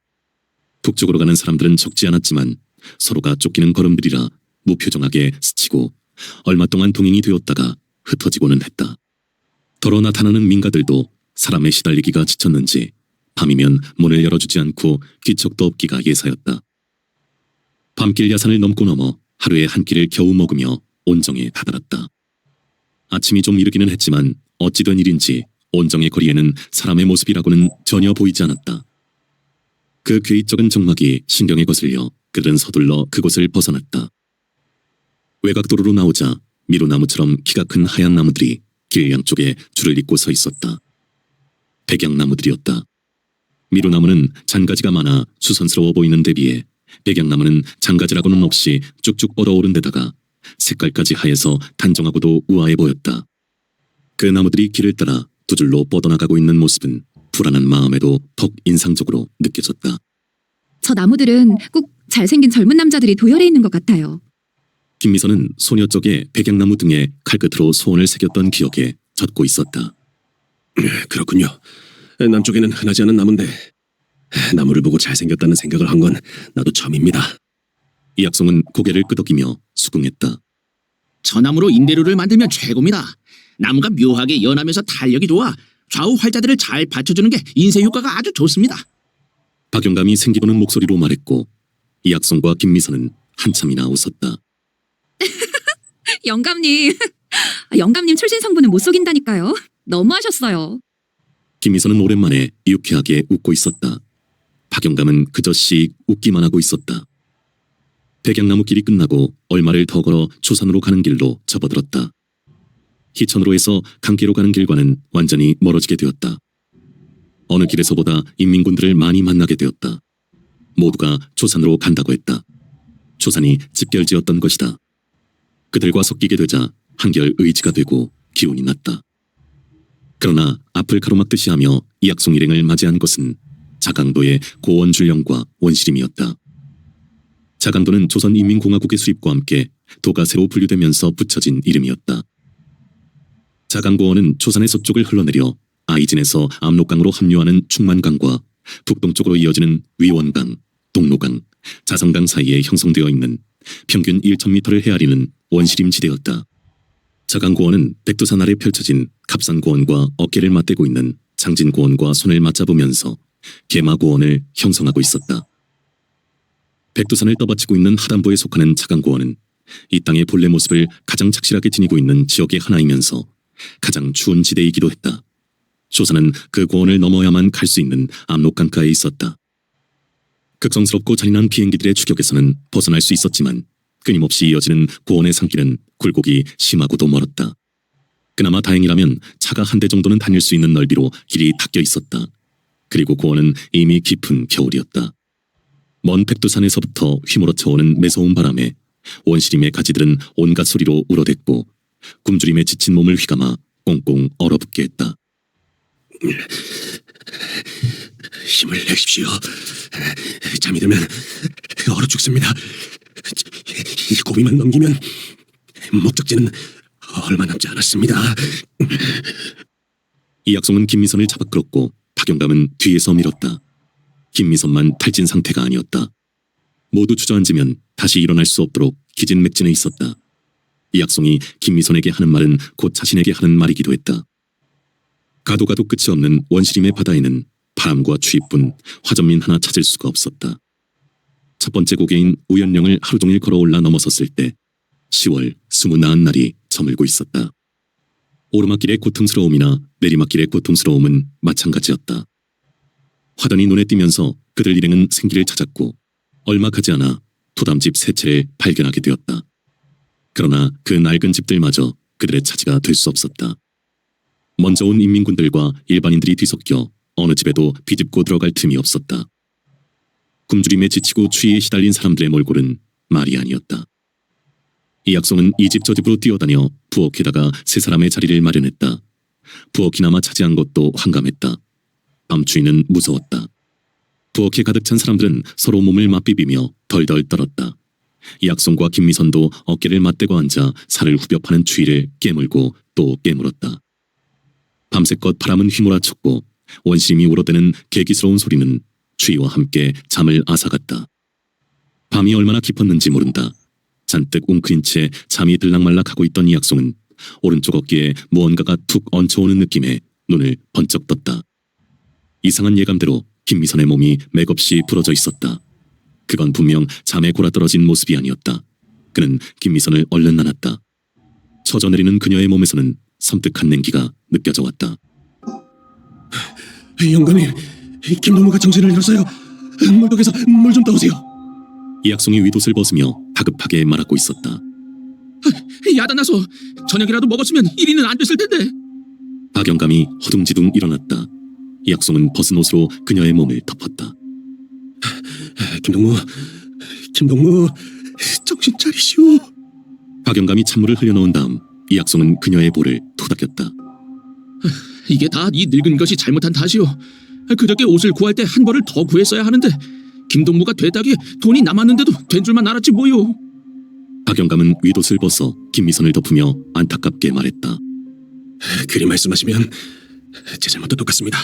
북쪽으로 가는 사람들은 적지 않았지만 서로가 쫓기는 걸음들이라 무표정하게 스치고 얼마 동안 동행이 되었다가 흩어지고는 했다. 더러 나타나는 민가들도 사람에 시달리기가 지쳤는지 밤이면 문을 열어주지 않고 기척도 없기가 예사였다. 밤길 야산을 넘고 넘어 하루에 한 끼를 겨우 먹으며 온정에 다다랐다. 아침이 좀 이르기는 했지만 어찌된 일인지 온정의 거리에는 사람의 모습이라고는 전혀 보이지 않았다. 그 괴이적은 정막이 신경에 거슬려 그들은 서둘러 그곳을 벗어났다. 외곽도로로 나오자 미루나무처럼 키가 큰 하얀 나무들이 길 양쪽에 줄을 잇고 서 있었다. 백양나무들이었다. 미루나무는 잔가지가 많아 수선스러워 보이는 데 비해 백양나무는 잔가지라고는 없이 쭉쭉 뻗어오른 데다가 색깔까지 하얘서 단정하고도 우아해 보였다. 그 나무들이 길을 따라 두 줄로 뻗어나가고 있는 모습은 불안한 마음에도 턱 인상적으로 느껴졌다. 저 나무들은 꼭 잘생긴 젊은 남자들이 도열해 있는 것 같아요. 김미선은 소녀 쪽에 백양나무 등에 칼끝으로 소원을 새겼던 기억에 젖고 있었다. 그렇군요. 남쪽에는 흔하지 않은 나무인데 나무를 보고 잘생겼다는 생각을 한 건 나도 처음입니다. 이학송은 고개를 끄덕이며 수긍했다. 저 나무로 인대류를 만들면 최고입니다. 나무가 묘하게 연하면서 탄력이 좋아 좌우 활자들을 잘 받쳐주는 게 인쇄 효과가 아주 좋습니다. 박영감이 생기도는 목소리로 말했고 이학송과 김미선은 한참이나 웃었다. 영감님. 영감님 출신 성분은 못 속인다니까요. 너무하셨어요. 김미선은 오랜만에 유쾌하게 웃고 있었다. 박영감은 그저 씩 웃기만 하고 있었다. 백양나무 길이 끝나고 얼마를 더 걸어 초산으로 가는 길로 접어들었다. 희천으로 해서 강계로 가는 길과는 완전히 멀어지게 되었다. 어느 길에서보다 인민군들을 많이 만나게 되었다. 모두가 초산으로 간다고 했다. 초산이 집결지었던 것이다. 그들과 섞이게 되자 한결 의지가 되고 기운이 났다. 그러나 앞을 가로막듯이 하며 이약송 일행을 맞이한 것은 자강도의 고원줄령과 원시림이었다. 자강도는 조선인민공화국의 수립과 함께 도가 새로 분류되면서 붙여진 이름이었다. 자강고원은 조선의 서쪽을 흘러내려 아이진에서 압록강으로 합류하는 충만강과 북동쪽으로 이어지는 위원강, 동로강, 자성강 사이에 형성되어 있는 평균 1,000m를 헤아리는 원시림 지대였다. 자강고원은 백두산 아래 펼쳐진 갑산고원과 어깨를 맞대고 있는 장진고원과 손을 맞잡으면서 계마고원을 형성하고 있었다. 백두산을 떠받치고 있는 하단부에 속하는 자강고원은 이 땅의 본래 모습을 가장 착실하게 지니고 있는 지역의 하나이면서 가장 추운 지대이기도 했다. 조선은 그 고원을 넘어야만 갈 수 있는 압록강가에 있었다. 극성스럽고 잔인한 비행기들의 추격에서는 벗어날 수 있었지만 끊임없이 이어지는 고원의 산길은 굴곡이 심하고도 멀었다. 그나마 다행이라면 차가 한 대 정도는 다닐 수 있는 넓이로 길이 닦여 있었다. 그리고 고원은 이미 깊은 겨울이었다. 먼 백두산에서부터 휘몰아쳐 오는 매서운 바람에 원시림의 가지들은 온갖 소리로 울어댔고 굶주림에 지친 몸을 휘감아 꽁꽁 얼어붙게 했다. 힘을 내십시오. 잠이 들면 얼어 죽습니다. 이 고비만 넘기면 목적지는 얼마 남지 않았습니다. 이약송은 김미선을 잡아 끌었고 박영감은 뒤에서 밀었다. 김미선만 탈진 상태가 아니었다. 모두 주저앉으면 다시 일어날 수 없도록 기진맥진해 있었다. 이약송이 김미선에게 하는 말은 곧 자신에게 하는 말이기도 했다. 가도 가도 끝이 없는 원시림의 바다에는 바람과 추위뿐 화전민 하나 찾을 수가 없었다. 첫 번째 고개인 우연령을 하루 종일 걸어올라 넘어섰을 때 10월 29날이 저물고 있었다. 오르막길의 고통스러움이나 내리막길의 고통스러움은 마찬가지였다. 화단이 눈에 띄면서 그들 일행은 생기를 찾았고 얼마 가지 않아 토담집 세 채를 발견하게 되었다. 그러나 그 낡은 집들마저 그들의 차지가 될 수 없었다. 먼저 온 인민군들과 일반인들이 뒤섞여 어느 집에도 비집고 들어갈 틈이 없었다. 굶주림에 지치고 추위에 시달린 사람들의 몰골은 말이 아니었다. 이약송은 이 집 저 집으로 뛰어다녀 부엌에다가 세 사람의 자리를 마련했다. 부엌이나마 차지한 것도 황감했다. 밤추위는 무서웠다. 부엌에 가득 찬 사람들은 서로 몸을 맞비비며 덜덜 떨었다. 이약송과 김미선도 어깨를 맞대고 앉아 살을 후벼 파는 추위를 깨물고 또 깨물었다. 밤새껏 바람은 휘몰아쳤고 원심이 울어대는 개기스러운 소리는 추위와 함께 잠을 앗아갔다. 밤이 얼마나 깊었는지 모른다. 잔뜩 웅크린 채 잠이 들락말락하고 있던 이약송은 오른쪽 어깨에 무언가가 툭 얹혀오는 느낌에 눈을 번쩍 떴다. 이상한 예감대로 김미선의 몸이 맥없이 부러져 있었다. 그건 분명 잠에 골아떨어진 모습이 아니었다. 그는 김미선을 얼른 안았다. 처져내리는 그녀의 몸에서는 섬뜩한 냉기가 느껴져 왔다. 영감님, 김동무가 정신을 잃었어요. 물독에서 물 좀 떠오세요. 이약송이 윗옷을 벗으며 다급하게 말하고 있었다. 야단나서 저녁이라도 먹었으면 1인은 안 됐을 텐데. 박영감이 허둥지둥 일어났다. 이약송은 벗은 옷으로 그녀의 몸을 덮었다. 김동무, 정신 차리시오. 박영감이 찬물을 흘려놓은 다음 이약송은 그녀의 볼을 토닥였다. 이게 다 이 늙은 것이 잘못한 탓이오. 그저께 옷을 구할 때 한 벌을 더 구했어야 하는데 김동무가 되다기에 돈이 남았는데도 된 줄만 알았지 뭐요. 박영감은 윗옷을 벗어 김미선을 덮으며 안타깝게 말했다. 그리 말씀하시면 제 잘못도 똑같습니다.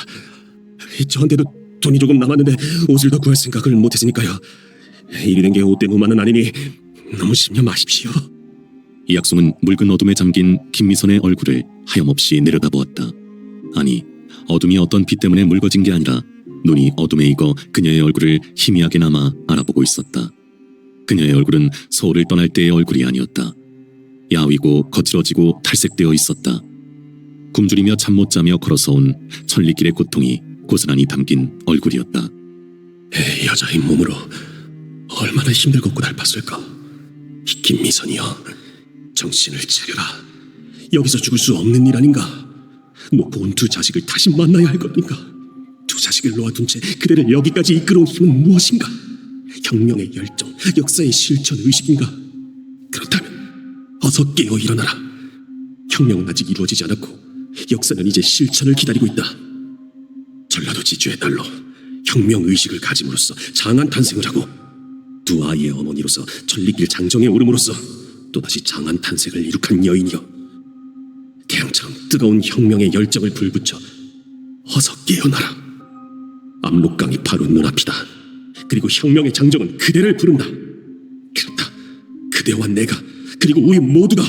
저한테도 돈이 조금 남았는데 옷을 더 구할 생각을 못했으니까요. 일이 된 게 옷 때문만은 아니니 너무 신경 마십시오. 이약송은 묽은 어둠에 잠긴 김미선의 얼굴을 하염없이 내려다보았다. 아니, 어둠이 어떤 빛 때문에 묽어진 게 아니라 눈이 어둠에 익어 그녀의 얼굴을 희미하게나마 알아보고 있었다. 그녀의 얼굴은 서울을 떠날 때의 얼굴이 아니었다. 야위고 거칠어지고 탈색되어 있었다. 굶주리며 잠 못 자며 걸어서 온 천리길의 고통이 고스란히 담긴 얼굴이었다. 여자의 몸으로 얼마나 힘들고 고달팠을까. 김미선이여, 정신을 차려라. 여기서 죽을 수 없는 일 아닌가. 놓고 온 두 자식을 다시 만나야 할 겁니까? 두 자식을 놓아둔 채 그대를 여기까지 이끌어온 힘은 무엇인가? 혁명의 열정, 역사의 실천 의식인가? 그렇다면 어서 깨어 일어나라. 혁명은 아직 이루어지지 않았고 역사는 이제 실천을 기다리고 있다. 전라도 지주의 딸로 혁명 의식을 가짐으로써 장한 탄생을 하고 두 아이의 어머니로서 천리길 장정에 오름으로써 또다시 장한 탄생을 이룩한 여인이여, 태양처럼 뜨거운 혁명의 열정을 불붙여 어서 깨어나라. 압록강이 바로 눈앞이다. 그리고 혁명의 장정은 그대를 부른다. 그렇다. 그대와 내가 그리고 우리 모두가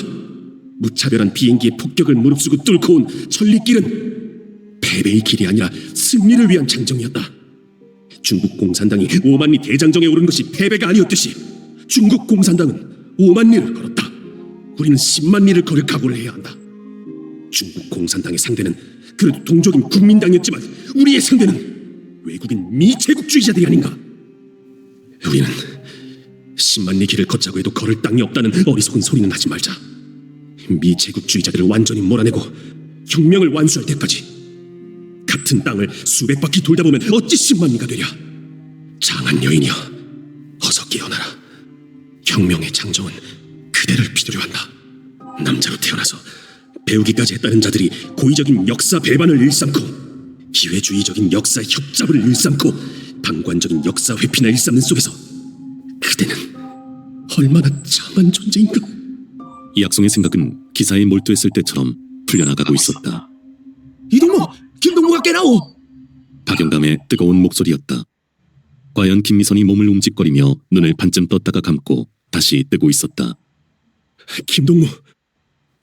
무차별한 비행기의 폭격을 무릅쓰고 뚫고 온 천리길은 패배의 길이 아니라 승리를 위한 장정이었다. 중국 공산당이 5만 리 대장정에 오른 것이 패배가 아니었듯이 중국 공산당은 5만 리를 걸었다. 우리는 10만 리를 걸을 각오를 해야 한다. 중국 공산당의 상대는 그래도 동족인 국민당이었지만 우리의 상대는 외국인 미제국주의자들이 아닌가. 우리는 10만 리 길을 걷자고 해도 걸을 땅이 없다는 어리석은 소리는 하지 말자. 미제국주의자들을 완전히 몰아내고 혁명을 완수할 때까지 같은 땅을 수백 바퀴 돌다 보면 어찌 10만 리가 되랴. 장한 여인이여, 어서 깨어나라. 혁명의 장정은 그대를 비두려 한다. 남자로 태어나서 배우기까지 했다는 자들이 고의적인 역사 배반을 일삼고 기회주의적인 역사 협잡을 일삼고 방관적인 역사 회피나 일삼는 속에서 그대는 얼마나 참한 존재인가. 이학송의 생각은 기사에 몰두했을 때처럼 풀려나가고 있었다. 이동무! 김동무가 깨나오! 박영감의 뜨거운 목소리였다. 과연 김미선이 몸을 움직거리며 눈을 반쯤 떴다가 감고 다시 뜨고 있었다. 김동무,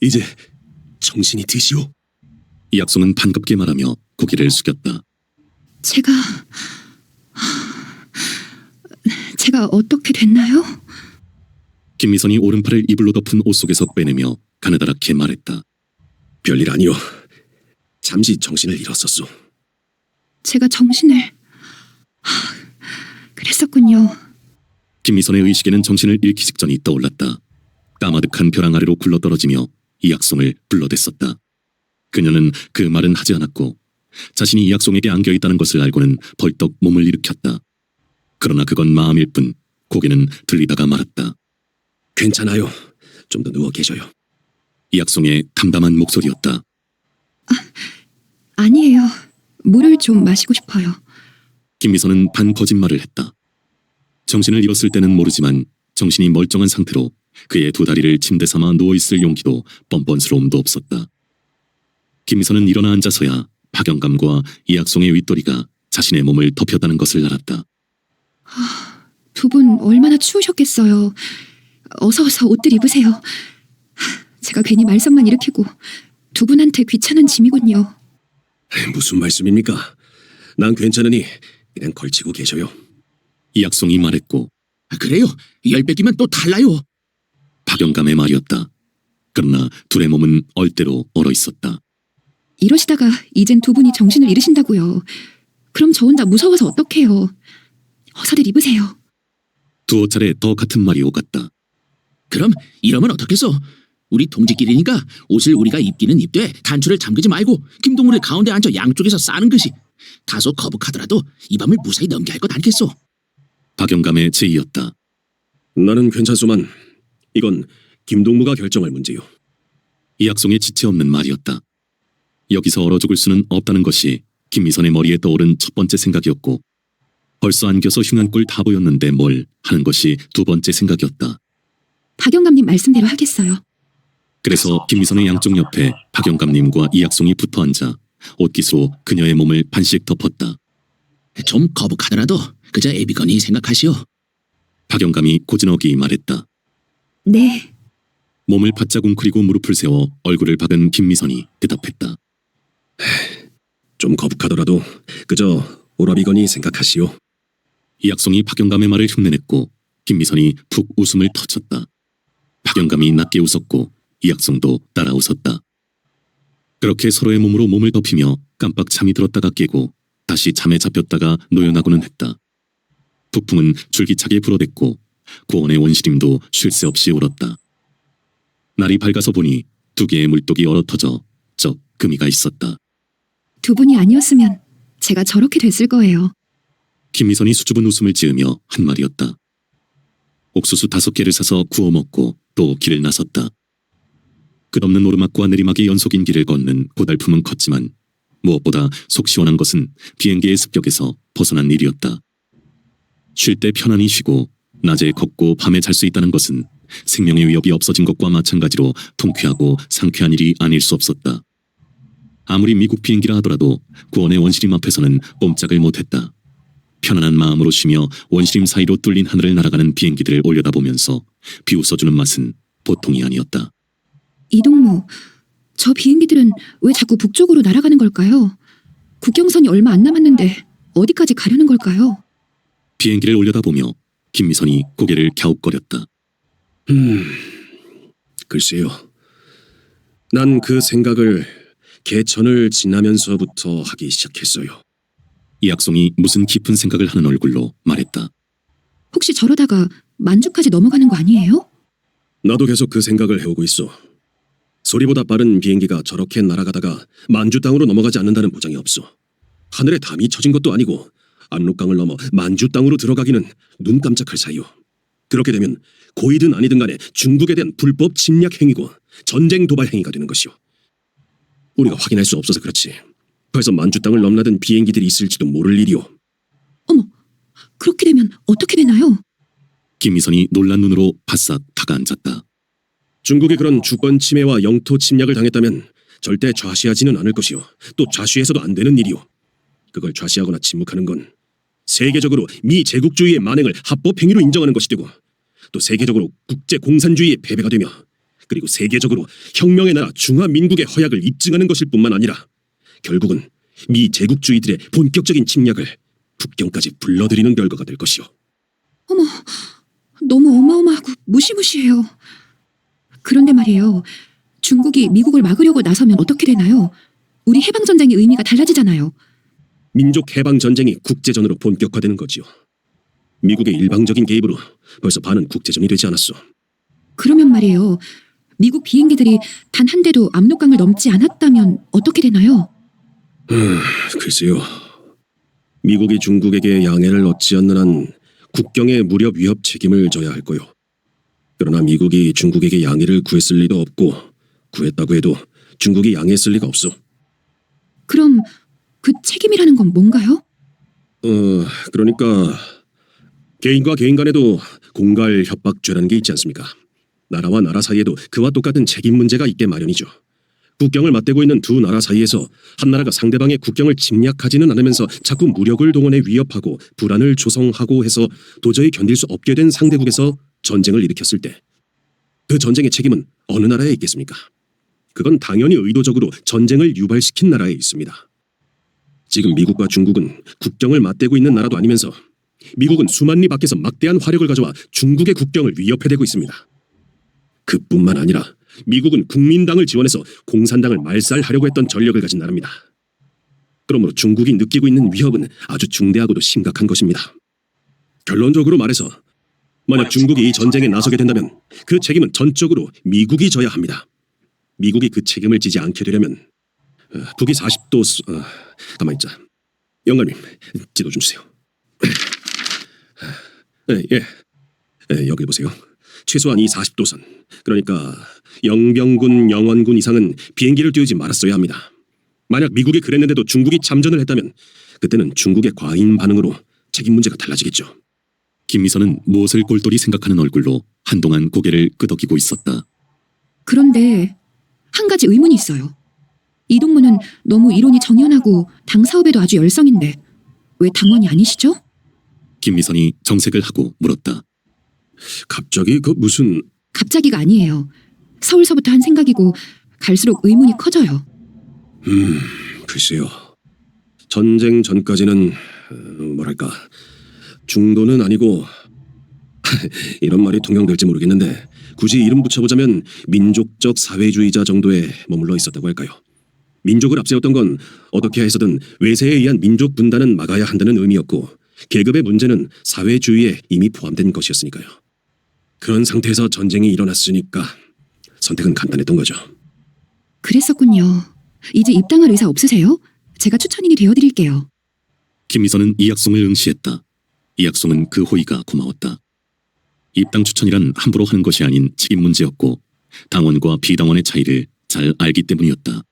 이제 정신이 드시오. 이학송은 반갑게 말하며 고개를 숙였다. 제가 어떻게 됐나요? 김미선이 오른팔을 이불로 덮은 옷 속에서 빼내며 가느다랗게 말했다. 별일 아니오. 잠시 정신을 잃었었소. 제가 정신을... 그랬었군요. 김미선의 의식에는 정신을 잃기 직전이 떠올랐다. 까마득한 벼랑 아래로 굴러떨어지며 이학송을 불러댔었다. 그녀는 그 말은 하지 않았고 자신이 이학송에게 안겨있다는 것을 알고는 벌떡 몸을 일으켰다. 그러나 그건 마음일 뿐 고개는 들리다가 말았다. 괜찮아요. 좀 더 누워 계셔요. 이학송의 담담한 목소리였다. 아니에요. 물을 좀 마시고 싶어요. 김미선은 반 거짓말을 했다. 정신을 잃었을 때는 모르지만 정신이 멀쩡한 상태로 그의 두 다리를 침대 삼아 누워있을 용기도 뻔뻔스러움도 없었다. 김미선은 일어나 앉아서야 박영감과 이학송의 윗도리가 자신의 몸을 덮였다는 것을 알았다. 두 분 얼마나 추우셨겠어요. 어서 옷들 입으세요. 제가 괜히 말썽만 일으키고 두 분한테 귀찮은 짐이군요. 무슨 말씀입니까? 난 괜찮으니 그냥 걸치고 계셔요. 이학송이 말했고 그래요. 10배끼면 또 달라요. 박영감의 말이었다. 그러나 둘의 몸은 얼대로 얼어있었다. 이러시다가 이젠 두 분이 정신을 잃으신다고요. 그럼 저 혼자 무서워서 어떡해요. 어서들 입으세요. 두어 차례 더 같은 말이 오갔다. 그럼 이러면 어떻겠어? 우리 동지끼리니까 옷을 우리가 입기는 입되 단추를 잠그지 말고 김동무를 가운데 앉아 양쪽에서 싸는 것이 다소 거북하더라도 이 밤을 무사히 넘겨야 할 것 아니겠소? 박영감의 제의였다. 나는 괜찮소만 이건 김동무가 결정할 문제요. 이학송의 지체 없는 말이었다. 여기서 얼어 죽을 수는 없다는 것이 김미선의 머리에 떠오른 첫 번째 생각이었고 벌써 안겨서 흉한 꼴 다 보였는데 뭘 하는 것이 두 번째 생각이었다. 박영감님 말씀대로 하겠어요. 그래서 김미선의 양쪽 옆에 박영감님과 이학송이 붙어앉아 옷깃으로 그녀의 몸을 반씩 덮었다. 좀 거북하더라도 그저 애비거니 생각하시오. 박영감이 고즈넉이 말했다. 네. 몸을 바짝 웅크리고 무릎을 세워 얼굴을 박은 김미선이 대답했다. 좀 거북하더라도 그저 오라비거니 생각하시오. 이학송이 박영감의 말을 흉내냈고 김미선이 푹 웃음을 터쳤다. 박영감이 낮게 웃었고 이학송도 따라 웃었다. 그렇게 서로의 몸으로 몸을 덮이며 깜빡 잠이 들었다가 깨고 다시 잠에 잡혔다가 노연하고는 했다. 북풍은 줄기차게 불어댔고 고원의 원시림도 쉴 새 없이 울었다. 날이 밝아서 보니 두 개의 물독이 얼어터져 쩍 금이가 있었다. 두 분이 아니었으면 제가 저렇게 됐을 거예요. 김미선이 수줍은 웃음을 지으며 한 말이었다. 옥수수 5개를 사서 구워 먹고 또 길을 나섰다. 끝없는 오르막과 내리막의 연속인 길을 걷는 고달픔은 컸지만 무엇보다 속 시원한 것은 비행기의 습격에서 벗어난 일이었다. 쉴 때 편안히 쉬고 낮에 걷고 밤에 잘 수 있다는 것은 생명의 위협이 없어진 것과 마찬가지로 통쾌하고 상쾌한 일이 아닐 수 없었다. 아무리 미국 비행기라 하더라도 구원의 원시림 앞에서는 꼼짝을 못했다. 편안한 마음으로 쉬며 원시림 사이로 뚫린 하늘을 날아가는 비행기들을 올려다보면서 비웃어주는 맛은 보통이 아니었다. 이동무, 저 비행기들은 왜 자꾸 북쪽으로 날아가는 걸까요? 국경선이 얼마 안 남았는데 어디까지 가려는 걸까요? 비행기를 올려다보며 김미선이 고개를 갸웃거렸다. 글쎄요. 난 그 생각을 개천을 지나면서부터 하기 시작했어요. 이학송이 무슨 깊은 생각을 하는 얼굴로 말했다. 혹시 저러다가 만주까지 넘어가는 거 아니에요? 나도 계속 그 생각을 해오고 있어. 소리보다 빠른 비행기가 저렇게 날아가다가 만주 땅으로 넘어가지 않는다는 보장이 없어. 하늘에 담이 쳐진 것도 아니고 압록강을 넘어 만주 땅으로 들어가기는 눈 깜짝할 사이요. 그렇게 되면 고이든 아니든 간에 중국에 대한 불법 침략 행위고 전쟁 도발 행위가 되는 것이요. 우리가 확인할 수 없어서 그렇지. 벌써 만주 땅을 넘나든 비행기들이 있을지도 모를 일이요. 어머, 그렇게 되면 어떻게 되나요? 김미선이 놀란 눈으로 바싹 다가앉았다. 중국이 그런 주권 침해와 영토 침략을 당했다면 절대 좌시하지는 않을 것이요. 또 좌시해서도 안 되는 일이요. 그걸 좌시하거나 침묵하는 건 세계적으로 미 제국주의의 만행을 합법 행위로 인정하는 것이 되고 또 세계적으로 국제 공산주의의 패배가 되며 그리고 세계적으로 혁명의 나라 중화민국의 허약을 입증하는 것일 뿐만 아니라 결국은 미 제국주의들의 본격적인 침략을 국경까지 불러들이는 결과가 될 것이요. 어머, 너무 어마어마하고 무시무시해요. 그런데 말이에요. 중국이 미국을 막으려고 나서면 어떻게 되나요? 우리 해방전쟁의 의미가 달라지잖아요. 민족 해방 전쟁이 국제전으로 본격화되는 거지요. 미국의 일방적인 개입으로 벌써 반은 국제전이 되지 않았어. 그러면 말이에요. 미국 비행기들이 단 한 대도 압록강을 넘지 않았다면 어떻게 되나요? 글쎄요. 미국이 중국에게 양해를 얻지 않는 한 국경의 무력 위협 책임을 져야 할 거요. 그러나 미국이 중국에게 양해를 구했을 리도 없고 구했다고 해도 중국이 양해했을 리가 없어. 그럼 그 책임이라는 건 뭔가요? 그러니까 개인과 개인 간에도 공갈 협박죄라는 게 있지 않습니까? 나라와 나라 사이에도 그와 똑같은 책임 문제가 있게 마련이죠. 국경을 맞대고 있는 두 나라 사이에서 한 나라가 상대방의 국경을 침략하지는 않으면서 자꾸 무력을 동원해 위협하고 불안을 조성하고 해서 도저히 견딜 수 없게 된 상대국에서 전쟁을 일으켰을 때 그 전쟁의 책임은 어느 나라에 있겠습니까? 그건 당연히 의도적으로 전쟁을 유발시킨 나라에 있습니다. 지금 미국과 중국은 국경을 맞대고 있는 나라도 아니면서 미국은 수만 리 밖에서 막대한 화력을 가져와 중국의 국경을 위협해대고 있습니다. 그뿐만 아니라 미국은 국민당을 지원해서 공산당을 말살하려고 했던 전력을 가진 나라입니다. 그러므로 중국이 느끼고 있는 위협은 아주 중대하고도 심각한 것입니다. 결론적으로 말해서 만약 중국이 이 전쟁에 나서게 된다면 그 책임은 전적으로 미국이 져야 합니다. 미국이 그 책임을 지지 않게 되려면 북위 40도 가만히 있자. 영감님, 지도 좀 주세요. 여기 보세요. 최소한 이 40도선, 그러니까 영병군, 영원군 이상은 비행기를 띄우지 말았어야 합니다. 만약 미국이 그랬는데도 중국이 참전을 했다면 그때는 중국의 과잉 반응으로 책임 문제가 달라지겠죠. 김미선은 무엇을 꼴똘히 생각하는 얼굴로 한동안 고개를 끄덕이고 있었다. 그런데 한 가지 의문이 있어요. 이동무는 너무 이론이 정연하고 당 사업에도 아주 열성인데 왜 당원이 아니시죠? 김미선이 정색을 하고 물었다. 갑자기 그 무슨... 갑자기가 아니에요. 서울서부터 한 생각이고 갈수록 의문이 커져요. 글쎄요. 전쟁 전까지는 뭐랄까 중도는 아니고 이런 말이 통용될지 모르겠는데 굳이 이름 붙여보자면 민족적 사회주의자 정도에 머물러 있었다고 할까요? 민족을 앞세웠던 건 어떻게 해서든 외세에 의한 민족 분단은 막아야 한다는 의미였고 계급의 문제는 사회주의에 이미 포함된 것이었으니까요. 그런 상태에서 전쟁이 일어났으니까 선택은 간단했던 거죠. 그랬었군요. 이제 입당할 의사 없으세요? 제가 추천인이 되어드릴게요. 김미선은 이약송을 응시했다. 이약송은 그 호의가 고마웠다. 입당 추천이란 함부로 하는 것이 아닌 책임 문제였고 당원과 비당원의 차이를 잘 알기 때문이었다.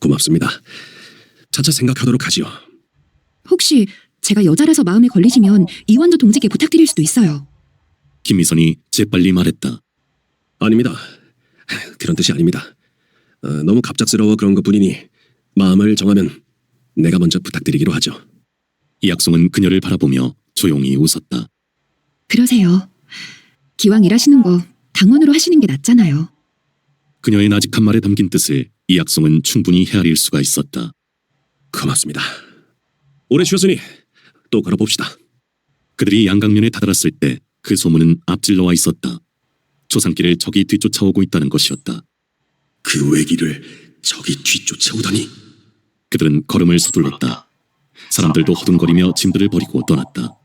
고맙습니다. 차차 생각하도록 하지요. 혹시 제가 여자라서 마음에 걸리시면 이완도 동지께 부탁드릴 수도 있어요. 김미선이 재빨리 말했다. 아닙니다. 그런 뜻이 아닙니다. 너무 갑작스러워 그런 것뿐이니 마음을 정하면 내가 먼저 부탁드리기로 하죠. 이약송은 그녀를 바라보며 조용히 웃었다. 그러세요. 기왕 일하시는 거 당원으로 하시는 게 낫잖아요. 그녀의 나직한 말에 담긴 뜻을 이약송은 충분히 헤아릴 수가 있었다. 고맙습니다. 오래 쉬었으니 또 걸어봅시다. 그들이 양강면에 다다랐을 때 그 소문은 앞질러 와 있었다. 초산길을 적이 뒤쫓아오고 있다는 것이었다. 그 외길을 적이 뒤쫓아오다니. 그들은 걸음을 서둘렀다. 사람들도 허둥거리며 짐들을 버리고 떠났다.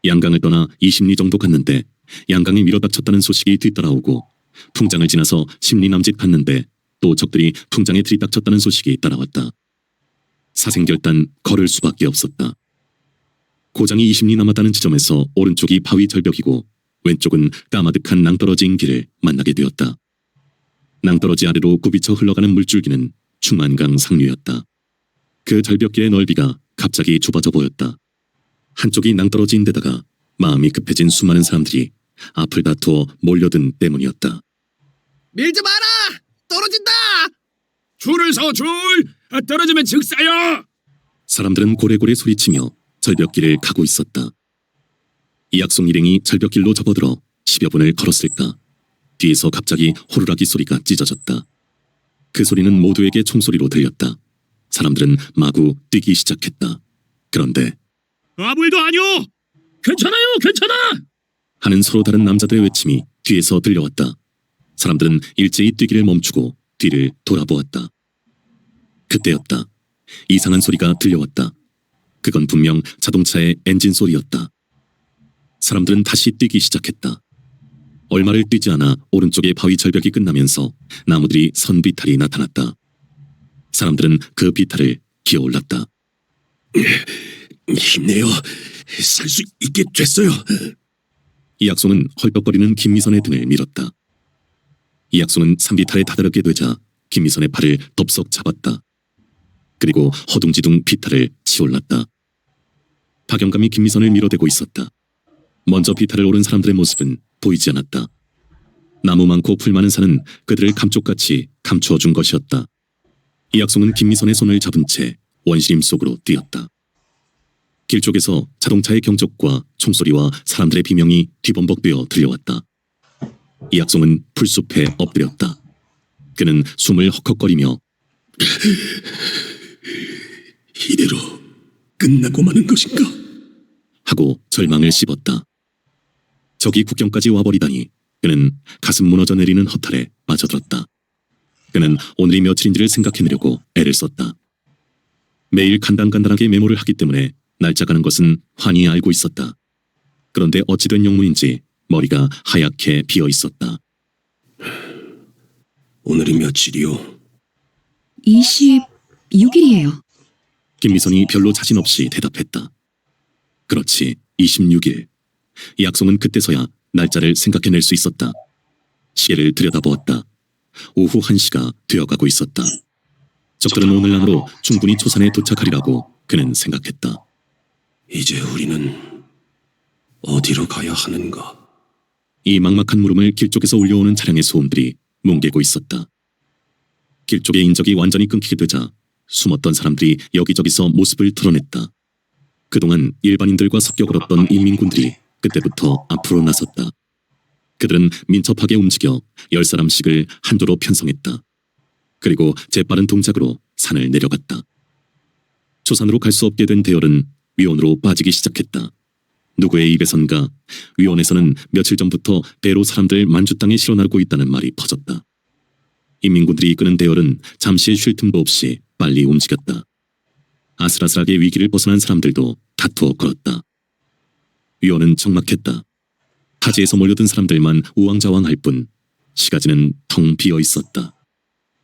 양강을 떠나 20리 정도 갔는데 양강이 밀어닥쳤다는 소식이 뒤따라오고 풍장을 지나서 10리 남짓 갔는데 또 적들이 풍장에 들이닥쳤다는 소식이 따라왔다. 사생결단 걸을 수밖에 없었다. 고장이 20리 남았다는 지점에서 오른쪽이 바위 절벽이고 왼쪽은 까마득한 낭떠러지인 길을 만나게 되었다. 낭떠러지 아래로 굽이쳐 흘러가는 물줄기는 충만강 상류였다. 그 절벽길의 넓이가 갑자기 좁아져 보였다. 한쪽이 낭떠러지인 데다가 마음이 급해진 수많은 사람들이 앞을 다투어 몰려든 때문이었다. 밀지 마라! 떨어진다! 줄을 서 줄! 떨어지면 즉사요! 사람들은 고래고래 소리치며 절벽길을 가고 있었다. 이약송 일행이 절벽길로 접어들어 10여 분을 걸었을까. 뒤에서 갑자기 호루라기 소리가 찢어졌다. 그 소리는 모두에게 총소리로 들렸다. 사람들은 마구 뛰기 시작했다. 그런데 아무 일도 아니오! 괜찮아요! 괜찮아! 하는 서로 다른 남자들의 외침이 뒤에서 들려왔다. 사람들은 일제히 뛰기를 멈추고 뒤를 돌아보았다. 그때였다. 이상한 소리가 들려왔다. 그건 분명 자동차의 엔진 소리였다. 사람들은 다시 뛰기 시작했다. 얼마를 뛰지 않아 오른쪽의 바위 절벽이 끝나면서 나무들이 선 비탈이 나타났다. 사람들은 그 비탈을 기어올랐다. 힘내요. 살 수 있게 됐어요. 이약송은 헐떡거리는 김미선의 등을 밀었다. 이약송은 산비탈에 다다르게 되자 김미선의 팔을 덥석 잡았다. 그리고 허둥지둥 비탈을 치올랐다. 박영감이 김미선을 밀어대고 있었다. 먼저 비탈을 오른 사람들의 모습은 보이지 않았다. 나무 많고 풀 많은 산은 그들을 감쪽같이 감추어 준 것이었다. 이약송은 김미선의 손을 잡은 채 원시림 속으로 뛰었다. 길 쪽에서 자동차의 경적과 총소리와 사람들의 비명이 뒤범벅되어 들려왔다. 이약송은 풀숲에 엎드렸다. 그는 숨을 헉헉거리며 이대로 끝나고 마는 것인가? 하고 절망을 씹었다. 적이 국경까지 와버리다니 그는 가슴 무너져 내리는 허탈에 빠져들었다. 그는 오늘이 며칠인지를 생각해내려고 애를 썼다. 매일 간단간단하게 메모를 하기 때문에 날짜 가는 것은 환히 알고 있었다. 그런데 어찌된 영문인지 머리가 하얗게 비어 있었다. 오늘이 며칠이요? 26일이에요. 김미선이 별로 자신 없이 대답했다. 그렇지, 26일. 이약송은 그때서야 날짜를 생각해낼 수 있었다. 시계를 들여다보았다. 오후 1시가 되어가고 있었다. 적들은 오늘 안으로 충분히 초산에 도착하리라고 그는 생각했다. 이제 우리는 어디로 가야 하는가? 이 막막한 물음을 길 쪽에서 울려오는 차량의 소음들이 뭉개고 있었다. 길 쪽의 인적이 완전히 끊기게 되자 숨었던 사람들이 여기저기서 모습을 드러냈다. 그동안 일반인들과 섞여 걸었던 인민군들이 그때부터 앞으로 나섰다. 그들은 민첩하게 움직여 10사람씩을 한조로 편성했다. 그리고 재빠른 동작으로 산을 내려갔다. 초산으로 갈 수 없게 된 대열은 위온으로 빠지기 시작했다. 누구의 입에선가 위원회에서는 며칠 전부터 배로 사람들 만주 땅에 실어나르고 있다는 말이 퍼졌다. 인민군들이 이끄는 대열은 잠시의 쉴 틈도 없이 빨리 움직였다. 아슬아슬하게 위기를 벗어난 사람들도 다투어 걸었다. 위원은 적막했다. 타지에서 몰려든 사람들만 우왕좌왕할 뿐 시가지는 텅 비어 있었다.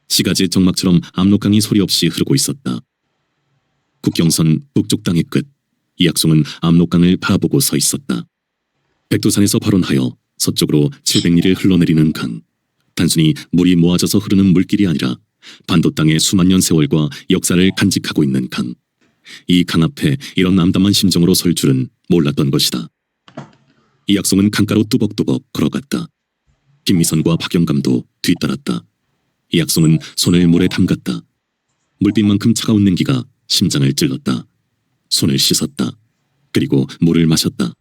시가지의 정막처럼 압록강이 소리 없이 흐르고 있었다. 국경선 북쪽 땅의 끝, 이약송은 압록강을 바라보고 서 있었다. 백두산에서 발원하여 서쪽으로 700리를 흘러내리는 강. 단순히 물이 모아져서 흐르는 물길이 아니라 반도 땅의 수만 년 세월과 역사를 간직하고 있는 강. 이 강 앞에 이런 남담한 심정으로 설 줄은 몰랐던 것이다. 이약송은 강가로 뚜벅뚜벅 걸어갔다. 김미선과 박영감도 뒤따랐다. 이약송은 손을 물에 담갔다. 물빛만큼 차가운 냉기가 심장을 찔렀다. 손을 씻었다. 그리고 물을 마셨다.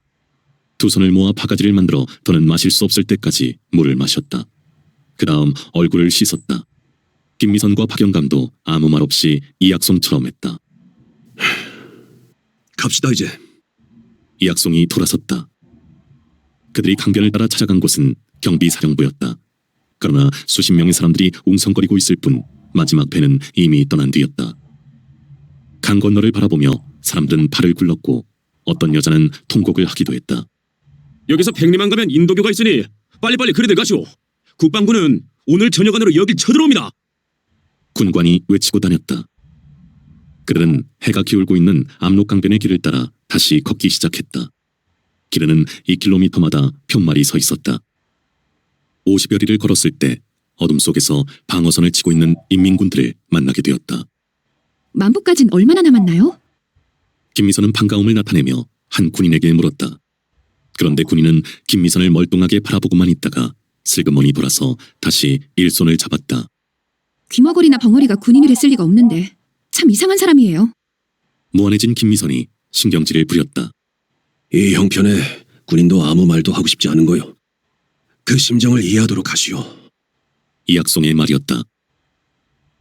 두 손을 모아 바가지를 만들어 더는 마실 수 없을 때까지 물을 마셨다. 그 다음 얼굴을 씻었다. 김미선과 박영감도 아무 말 없이 이약송처럼 했다. 갑시다 이제. 이약송이 돌아섰다. 그들이 강변을 따라 찾아간 곳은 경비사령부였다. 그러나 수십 명의 사람들이 웅성거리고 있을 뿐 마지막 배는 이미 떠난 뒤였다. 강 건너를 바라보며 사람들은 팔을 굴렀고 어떤 여자는 통곡을 하기도 했다. 여기서 100리만 가면 인도교가 있으니 빨리빨리 그리들 가시오. 국방부는 오늘 저녁 안으로 여길 쳐들어옵니다. 군관이 외치고 다녔다. 그들은 해가 기울고 있는 압록강변의 길을 따라 다시 걷기 시작했다. 길에는 2km마다 편말이 서 있었다. 50여 리를 걸었을 때 어둠 속에서 방어선을 치고 있는 인민군들을 만나게 되었다. 만포까진 얼마나 남았나요? 김미선은 반가움을 나타내며 한 군인에게 물었다. 그런데 군인은 김미선을 멀뚱하게 바라보고만 있다가 슬그머니 돌아서 다시 일손을 잡았다. 귀머거리나 벙어리가 군인이 됐을 리가 없는데 참 이상한 사람이에요. 무안해진 김미선이 신경질을 부렸다. 이 형편에 군인도 아무 말도 하고 싶지 않은 거요. 그 심정을 이해하도록 하시오. 이약송의 말이었다.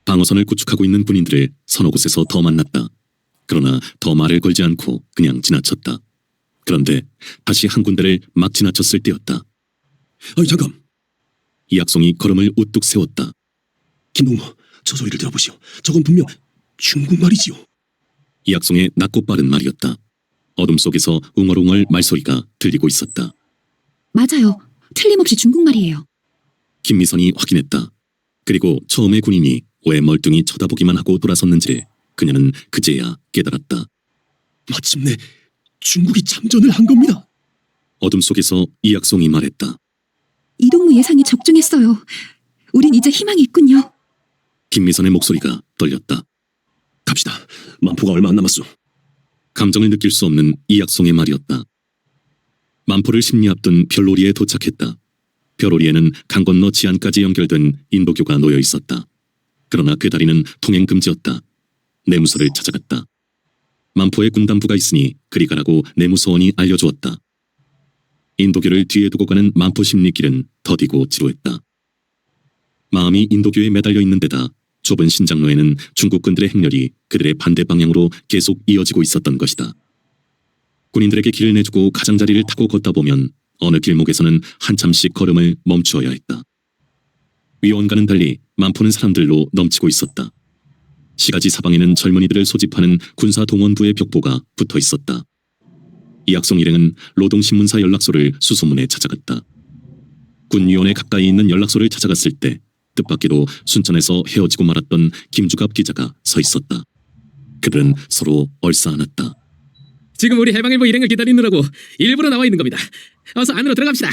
방어선을 구축하고 있는 군인들을 서너 곳에서 더 만났다. 그러나 더 말을 걸지 않고 그냥 지나쳤다. 그런데 다시 한 군데를 막 지나쳤을 때였다. 아니 잠깐. 이약송이 걸음을 우뚝 세웠다. 김동무, 저 소리를 들어보시오. 저건 분명 중국말이지요. 이약송의 낮고 빠른 말이었다. 어둠 속에서 웅얼웅얼 말소리가 들리고 있었다. 맞아요. 틀림없이 중국말이에요. 김미선이 확인했다. 그리고 처음에 군인이 왜 멀뚱히 쳐다보기만 하고 돌아섰는지를 그녀는 그제야 깨달았다. 마침내 중국이 참전을 한 겁니다. 어둠 속에서 이약송이 말했다. 이동무 예상이 적중했어요. 우린 이제 희망이 있군요. 김미선의 목소리가 떨렸다. 갑시다. 만포가 얼마 안 남았소. 감정을 느낄 수 없는 이약송의 말이었다. 만포를 심리 앞둔 별로리에 도착했다. 별로리에는 강 건너 지안까지 연결된 인도교가 놓여 있었다. 그러나 그 다리는 통행 금지였다. 내무서를 찾아갔다. 만포에 군단부가 있으니 그리 가라고 내무서원이 알려주었다. 인도교를 뒤에 두고 가는 만포 심리길은 더디고 지루했다. 마음이 인도교에 매달려 있는 데다 좁은 신장로에는 중국군들의 행렬이 그들의 반대 방향으로 계속 이어지고 있었던 것이다. 군인들에게 길을 내주고 가장자리를 타고 걷다 보면 어느 길목에서는 한참씩 걸음을 멈추어야 했다. 위원과는 달리 만포는 사람들로 넘치고 있었다. 시가지 사방에는 젊은이들을 소집하는 군사동원부의 벽보가 붙어 있었다. 이약송 일행은 노동신문사 연락소를 수소문에 찾아갔다. 군위원회 가까이 있는 연락소를 찾아갔을 때 뜻밖에도 순천에서 헤어지고 말았던 김주갑 기자가 서 있었다. 그들은 서로 얼싸안았다. 지금 우리 해방일보 일행을 기다리느라고 일부러 나와 있는 겁니다. 어서 안으로 들어갑시다.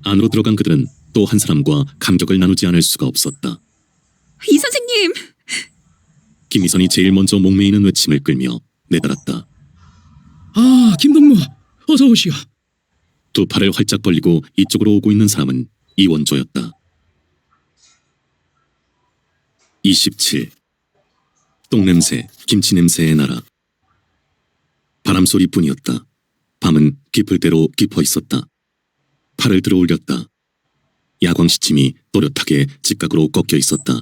안으로 들어간 그들은 또 한 사람과 감격을 나누지 않을 수가 없었다. 이 선생님! 김희선이 제일 먼저 목매이는 외침을 끌며 내달았다. 아, 김동무, 어서 오시오. 두 팔을 활짝 벌리고 이쪽으로 오고 있는 사람은 이원조였다. 27. 똥냄새, 김치냄새의 나라. 바람소리뿐이었다. 밤은 깊을 대로 깊어 있었다. 팔을 들어 올렸다. 야광시침이 또렷하게 직각으로 꺾여 있었다.